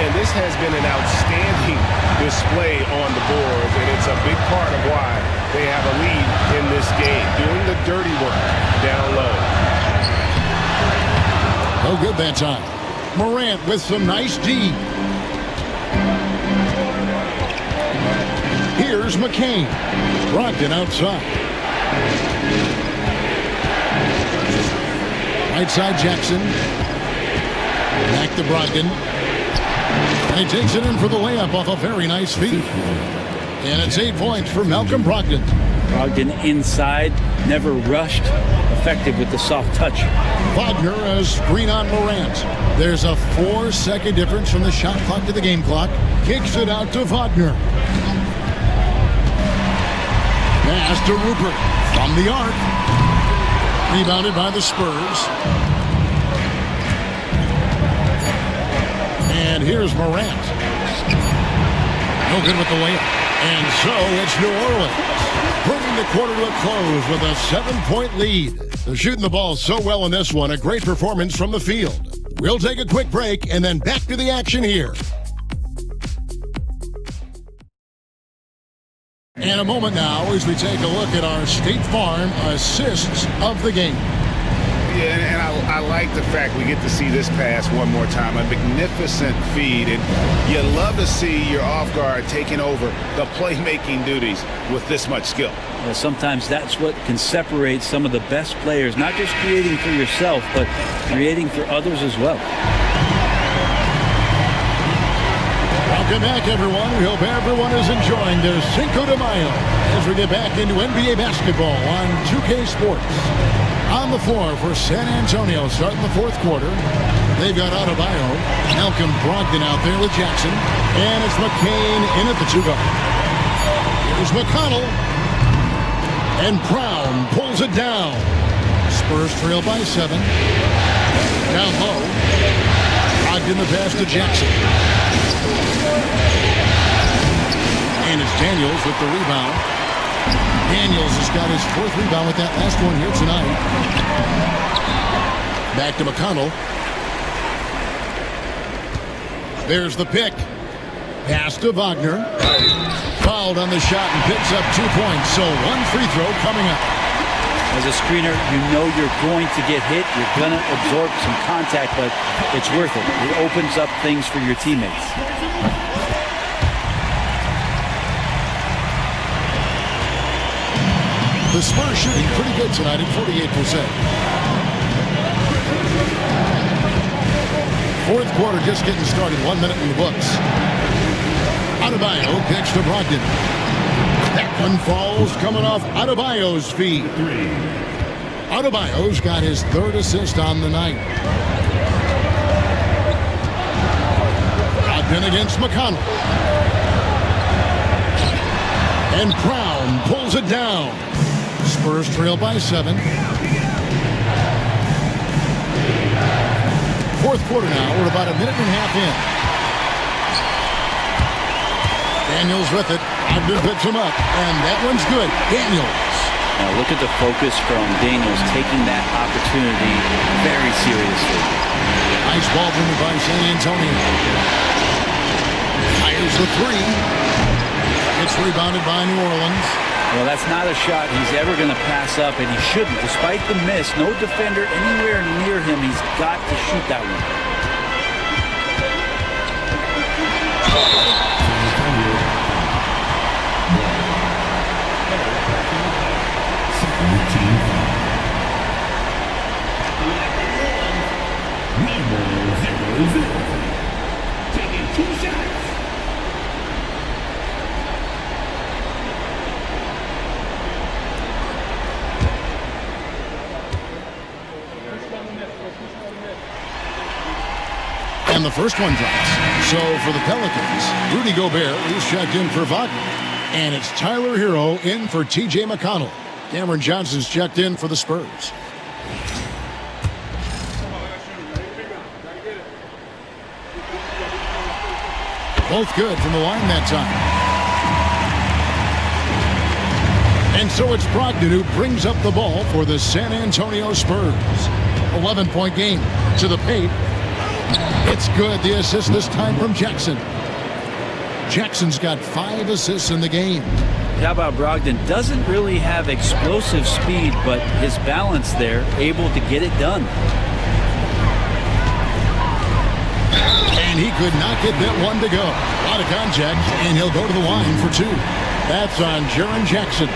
And this has been an outstanding display on the boards, and it's a big part of why they have a lead in this game, doing the dirty work down low. No good that time. Morant with some nice D. Here's McCain. Brogdon outside. Right side Jackson. Back to Brogdon. And he takes it in for the layup off a very nice feed. And it's 8 points for Malcolm Brogdon. Brogdon inside, never rushed, effective with the soft touch. Wagner a screen on Morant. There's a 4-second difference from the shot clock to the game clock. Kicks it out to Wagner. Pass to Rupert from the arc. Rebounded by the Spurs. And here's Morant. No good with the layup. And so it's New Orleans, bringing the quarter to a close with a 7-point lead. They're shooting the ball so well in this one. A great performance from the field. We'll take a quick break and then back to the action here. And a moment now as we take a look at our State Farm assists of the game. Yeah, and I like the fact we get to see this pass one more time. A magnificent feed, and you love to see your off guard taking over the playmaking duties with this much skill. Well, sometimes that's what can separate some of the best players, not just creating for yourself, but creating for others as well. Welcome back, everyone. We hope everyone is enjoying their Cinco de Mayo as we get back into NBA basketball on 2K Sports. On the floor for San Antonio starting the fourth quarter. They've got Adebayo, Malcolm Brogdon out there with Jackson, and it's McCain in at the two-guard. Here's McConnell, and Brown pulls it down. Spurs trail by 7. Down low, Brogdon the pass to Jackson. And it's Daniels with the rebound. Daniels has got his 4th rebound with that last one here tonight. Back to McConnell. There's the pick. Pass to Wagner. Fouled on the shot and picks up 2 points. So 1 free throw coming up. As a screener, you know you're going to get hit. You're going to absorb some contact, but it's worth it. It opens up things for your teammates. The Spurs shooting pretty good tonight at 48%. Fourth quarter just getting started. 1 minute in the books. Adebayo kicks to Brogdon. That one falls coming off Adebayo's feet. Adebayo's got his 3rd assist on the night. Brogdon against McConnell. And Brown pulls it down. Spurs trail by 7. Fourth quarter now. We're about a minute and a half in. Daniels with it. Brogdon picks him up. And that one's good. Daniels. Now look at the focus from Daniels taking that opportunity very seriously. Nice ball movement by San Antonio. Fires the 3. It's rebounded by New Orleans. Well, that's not a shot he's ever going to pass up, and he shouldn't. Despite the miss, no defender anywhere near him. He's got to shoot that one. Taking 2 shots. And the first one drops. So for the Pelicans, Rudy Gobert is checked in for Wagner. And it's Tyler Hero in for T.J. McConnell. Cameron Johnson's checked in for the Spurs. Both good from the line that time. And so it's Brogdon who brings up the ball for the San Antonio Spurs. 11-point game to the paint. It's good. The assist this time from Jackson. Jackson's got 5 assists in the game. How about Brogdon? Doesn't really have explosive speed, but his balance there, able to get it done. And he could not get that one to go. A lot of contact, and he'll go to the line for 2. That's on Jaren Jackson.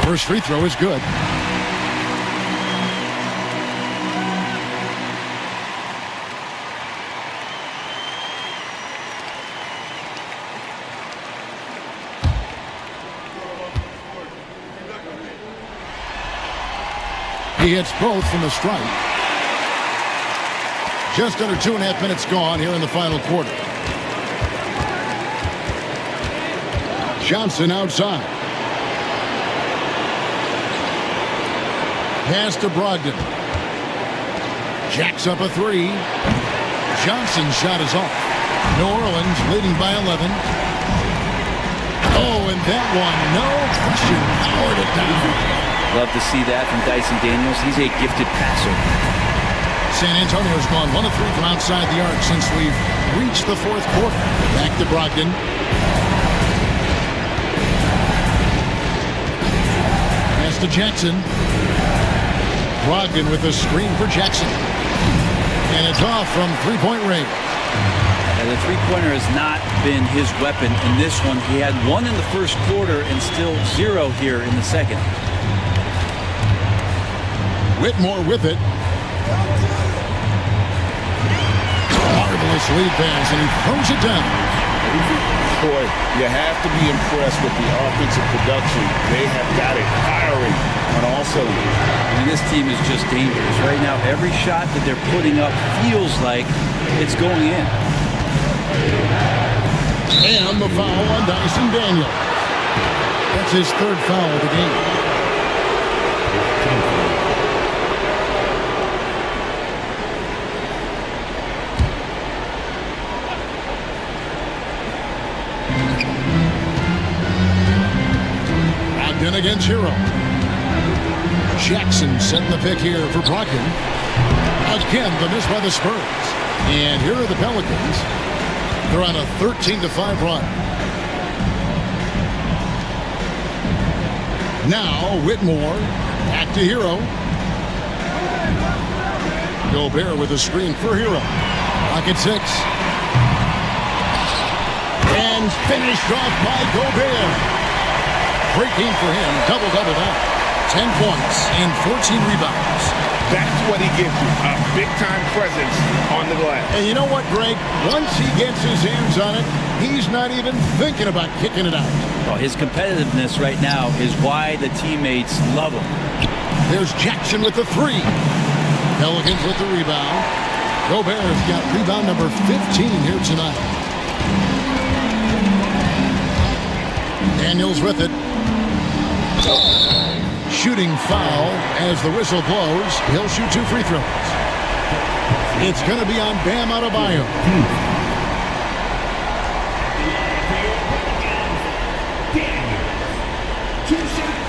First free throw is good. He hits both from the stripe. Just under 2.5 minutes gone here in the final quarter. Johnson outside. Pass to Brogdon. Jacks up a 3. Johnson's shot is off. New Orleans leading by 11. Oh, and that one, no question, powered it down. Love to see that from Dyson Daniels. He's a gifted passer. San Antonio's gone 1 of 3 from outside the arc since we've reached the fourth quarter. Back to Brogdon. Pass to Jackson. Brogdon with a screen for Jackson. And it's off from three-point range. And the three-pointer has not been his weapon in this one. He had 1 in the first quarter and still 0 here in the second. Whitmore with it. Marvelous lead pass, and he throws it down. Boy, you have to be impressed with the offensive production. They have got it firing on all cylinders. I mean, this team is just dangerous. Right now, every shot that they're putting up feels like it's going in. And the foul on Dyson Daniels. That's his 3rd foul of the game. Brogdon against Hero. Jackson setting the pick here for Brogdon. Again, the miss by the Spurs. And here are the Pelicans. They're on a 13-5 run. Now, Whitmore. Back to Hero. Gobert with a screen for Hero. Pocket 6. And finished off by Gobert. Great game for him. Double-double now. 10 points and 14 rebounds. That's what he gives you, a big-time presence on the glass. And you know what, Greg? Once he gets his hands on it, he's not even thinking about kicking it out. Well, his competitiveness right now is why the teammates love him. There's Jackson with the 3. Pelicans with the rebound. Gobert's got rebound number 15 here tonight. Daniels with it. Shooting foul as the whistle blows. He'll shoot 2 free throws. It's going to be on Bam Adebayo. Daniels. 2 shots.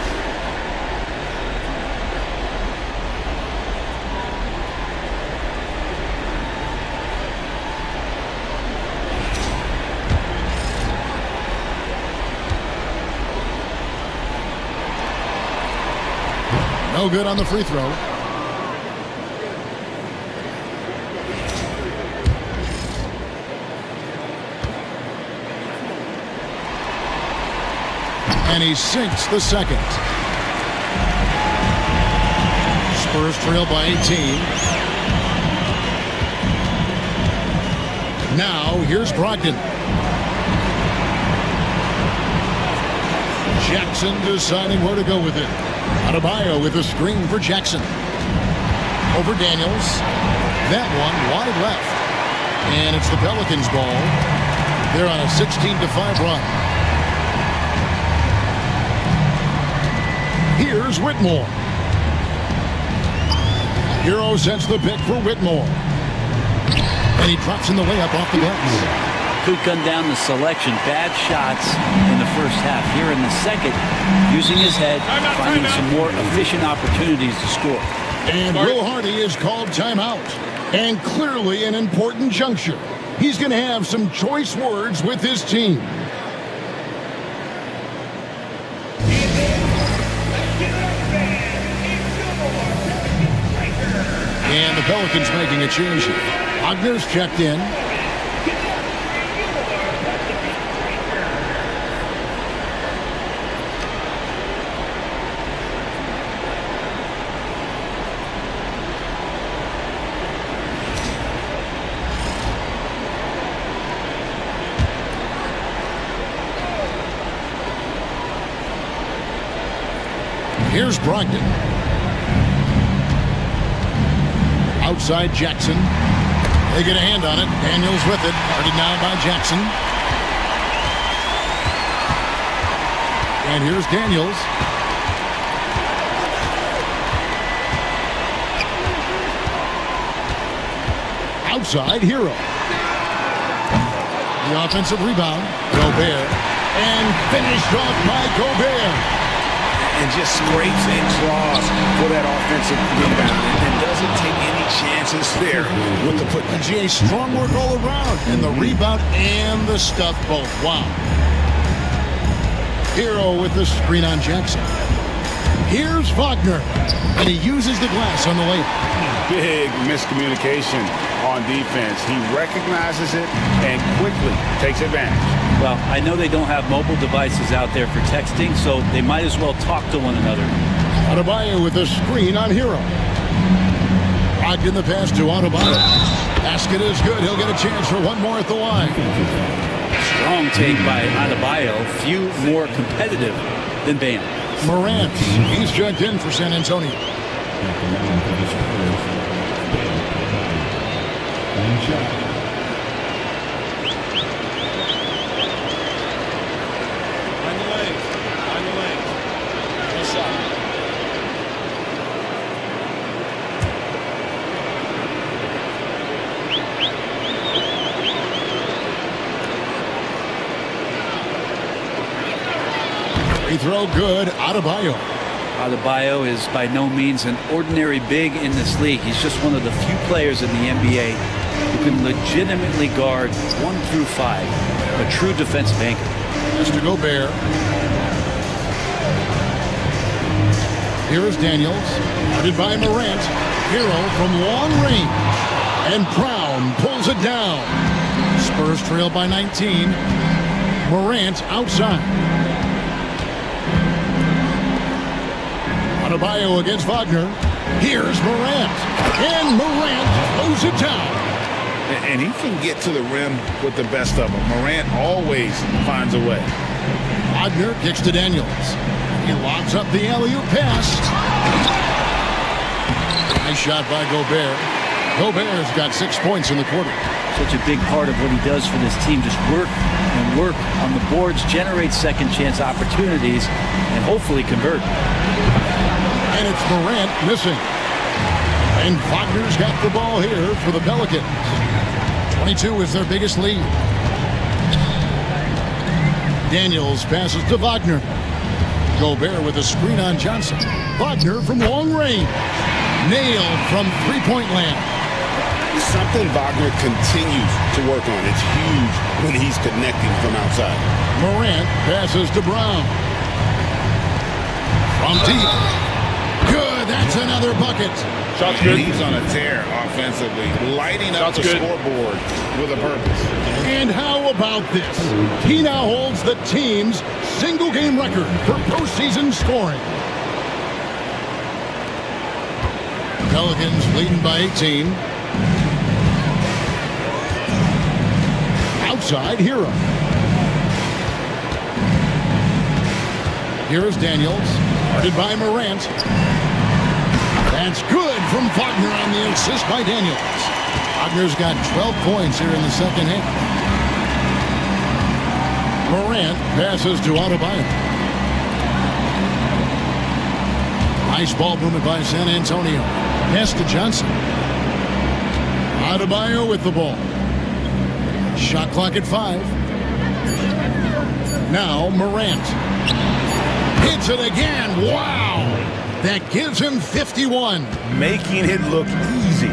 No good on the free throw. And he sinks the second. Spurs trail by 18. Now, here's Brogdon. Jackson deciding where to go with it. Adebayo with a screen for Jackson. Over Daniels. That one wide left. And it's the Pelicans' ball. They're on a 16-5 run. Here's Whitmore. Hero sets the pick for Whitmore. And he drops in the layup off the glass. Could gun down the selection. Bad shots in the first half. Here in the second, using his head, finding some more efficient opportunities to score. And Will Hardy is called timeout. And clearly an important juncture. He's going to have some choice words with his team. And the Pelicans making a change here. Wagner's checked in. Here's Brogdon. Outside Jackson. They get a hand on it. Daniels with it. Guarded now by Jackson. And here's Daniels. Outside Hero. The offensive rebound. Gobert. And finished off by Gobert. And just scrapes and claws for that offensive rebound and doesn't take any chances there with the putback. GA, strong work all around. And the rebound and the stuff both. Wow. Hero with the screen on Jackson. Here's Wagner. And he uses the glass on the layup. Big miscommunication on defense. He recognizes it and quickly takes advantage. Well, I know they don't have mobile devices out there for texting, so they might as well talk to one another. Adebayo with the screen on Hero. Brogdon the pass to Adebayo. Basket is good. He'll get a chance for one more at the line. Strong take by Adebayo. Few more competitive than Bam. Morant, he's checked in for San Antonio. Free throw good. Adebayo. Adebayo is by no means an ordinary big in this league. He's just one of the few players in the NBA who can legitimately guard 1 through 5. A true defensive anchor. Mr. Gobert. Here is Daniels. Guarded by Morant. Hero from long range. And Brown pulls it down. Spurs trail by 19. Morant outside. Adebayo against Wagner. Here's Morant. And Morant throws it down. And he can get to the rim with the best of them. Morant always finds a way. Wagner kicks to Daniels. He lobs up the alley-oop pass. Nice shot by Gobert. Gobert's got 6 points in the quarter. Such a big part of what he does for this team. Just work and work on the boards, generate second chance opportunities, and hopefully convert. And it's Morant missing. And Wagner's got the ball here for the Pelicans. 22 is their biggest lead. Daniels passes to Wagner. Gobert with a screen on Johnson. Wagner from long range. Nailed from three-point land. Something Wagner continues to work on. It's huge when he's connecting from outside. Morant passes to Brown. From deep. Good, that's another bucket. Shot's good. He's on a tear offensively, lighting up Shot's the good. scoreboard with a purpose. And how about this? He now holds the team's single-game record for postseason scoring. Pelicans leading by 18. Outside, Hero. Here is Daniels, guarded by Morant. That's good from Wagner on the assist by Daniels. Wagner's got 12 points here in the second half. Morant passes to Adebayo. Nice ball movement by San Antonio. Pass to Johnson. Adebayo with the ball. Shot clock at 5. Now Morant. Hits it again. Wow. That gives him 51. Making it look easy.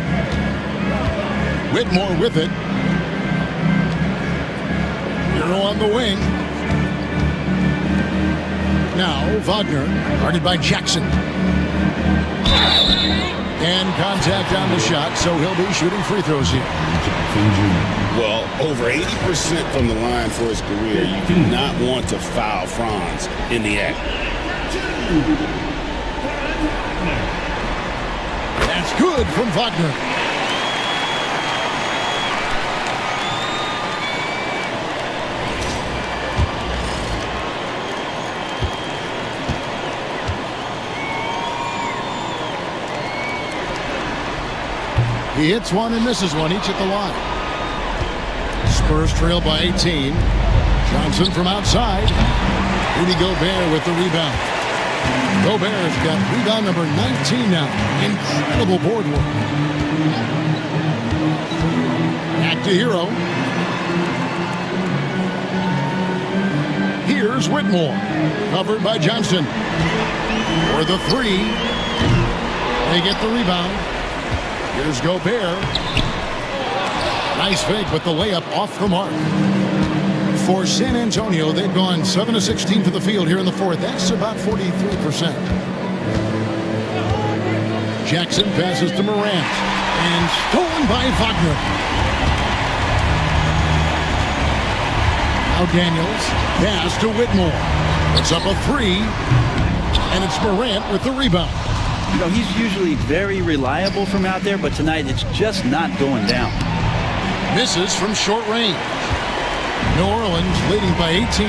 Whitmore with it. Hero on the wing. Now Wagner, guarded by Jackson. And contact on the shot, so he'll be shooting free throws here. Well, over 80% from the line for his career. You do not want to foul Franz in the act. That's good from Wagner. He hits one and misses one, each at the line. Spurs trail by 18. Johnson from outside. Rudy Gobert with the rebound. Gobert's got rebound number 19 now. Incredible board work. Back to Hero. Here's Whitmore, covered by Johnson. For the three, they get the rebound. Here's Gobert. Nice fake, but the layup off the mark. For San Antonio, they've gone 7 of 16 for the field here in the fourth. That's about 43%. Jackson passes to Morant, and stolen by Wagner. Now Daniels, pass to Whitmore. It's up a three, and it's Morant with the rebound. You know, he's usually very reliable from out there, but tonight it's just not going down. Misses from short range. New Orleans leading by 18.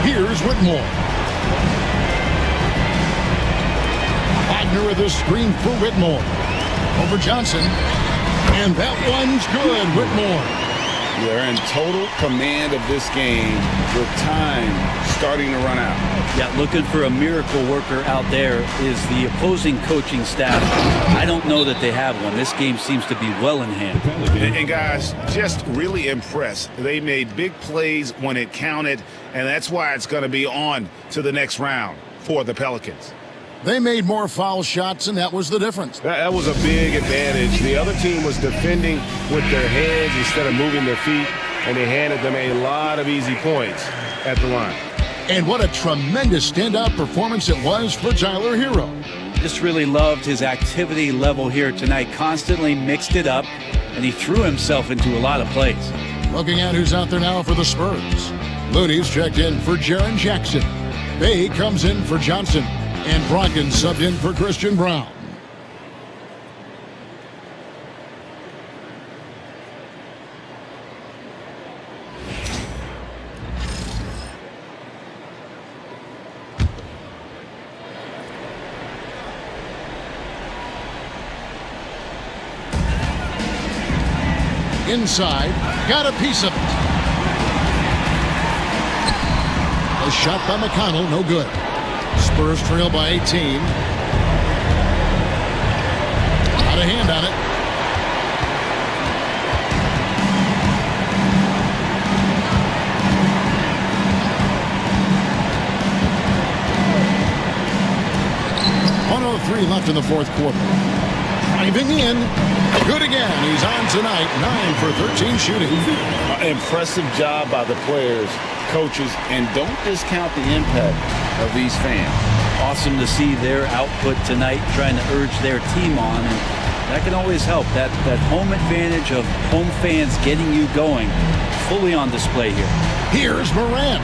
Here's Whitmore. Wagner with a screen for Whitmore. Over Johnson. And that one's good, Whitmore. They're in total command of this game with time starting to run out. Yeah, looking for a miracle worker out there is the opposing coaching staff. I don't know that they have one. This game seems to be well in hand. And guys, just really impressed. They made big plays when it counted, and that's why it's going to be on to the next round for the Pelicans. They made more foul shots, and that was the difference. That was a big advantage. The other team was defending with their heads instead of moving their feet, and they handed them a lot of easy points at the line. And what a tremendous standout performance it was for Tyler Hero. Just really loved his activity level here tonight. Constantly mixed it up, and he threw himself into a lot of plays. Looking at who's out there now for the Spurs. Looney's checked in for Jaren Jackson. Bay comes in for Johnson. And Brogdon subbed in for Christian Brown. Inside, got a piece of it. A shot by McConnell, no good. Spurs trail by 18. Got a hand on it. .103 left in the fourth quarter. Driving in. Good again. He's on tonight. 9 for 13 shooting. Impressive job by the players, coaches, and don't discount the impact of these fans. Awesome to see their output tonight, trying to urge their team on, and that can always help. That home advantage of home fans getting you going, fully on display here. Here's Morant.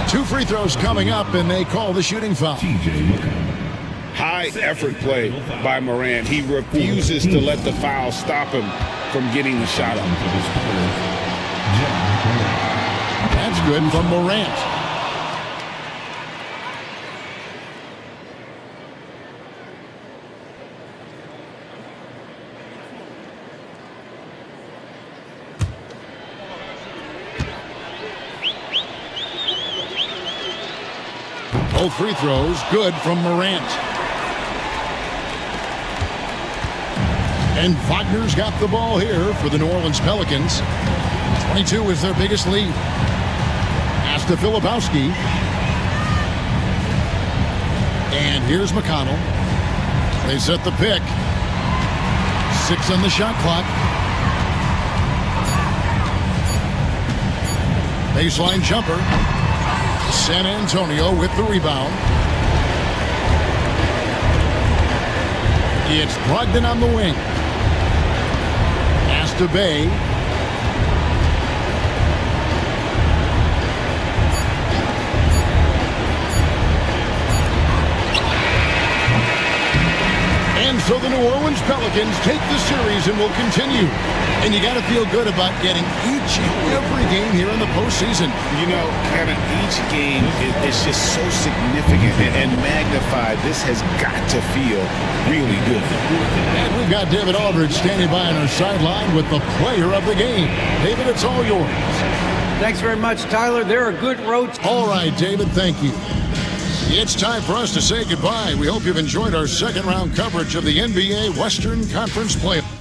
2 free throws coming up, and they call the shooting foul. High effort play by Morant. He refuses to let the foul stop him from getting the shot up. That's good from Morant. Both free throws good from Morant. And Wagner's got the ball here for the New Orleans Pelicans. 22 is their biggest lead. Pass to Filipowski. And here's McConnell. They set the pick. 6 on the shot clock. Baseline jumper. San Antonio with the rebound. It's Brogdon on the wing. Pass to Bay. And so the New Orleans Pelicans take the series and will continue. And you got to feel good about getting each and every game here in the postseason. You know, Kevin, each game is just so significant and magnified. This has got to feel really good. And we've got David Aldridge standing by on our sideline with the player of the game. David, it's all yours. Thanks very much, Tyler. They're a good road. All right, David, thank you. It's time for us to say goodbye. We hope you've enjoyed our second round coverage of the NBA Western Conference Playoffs.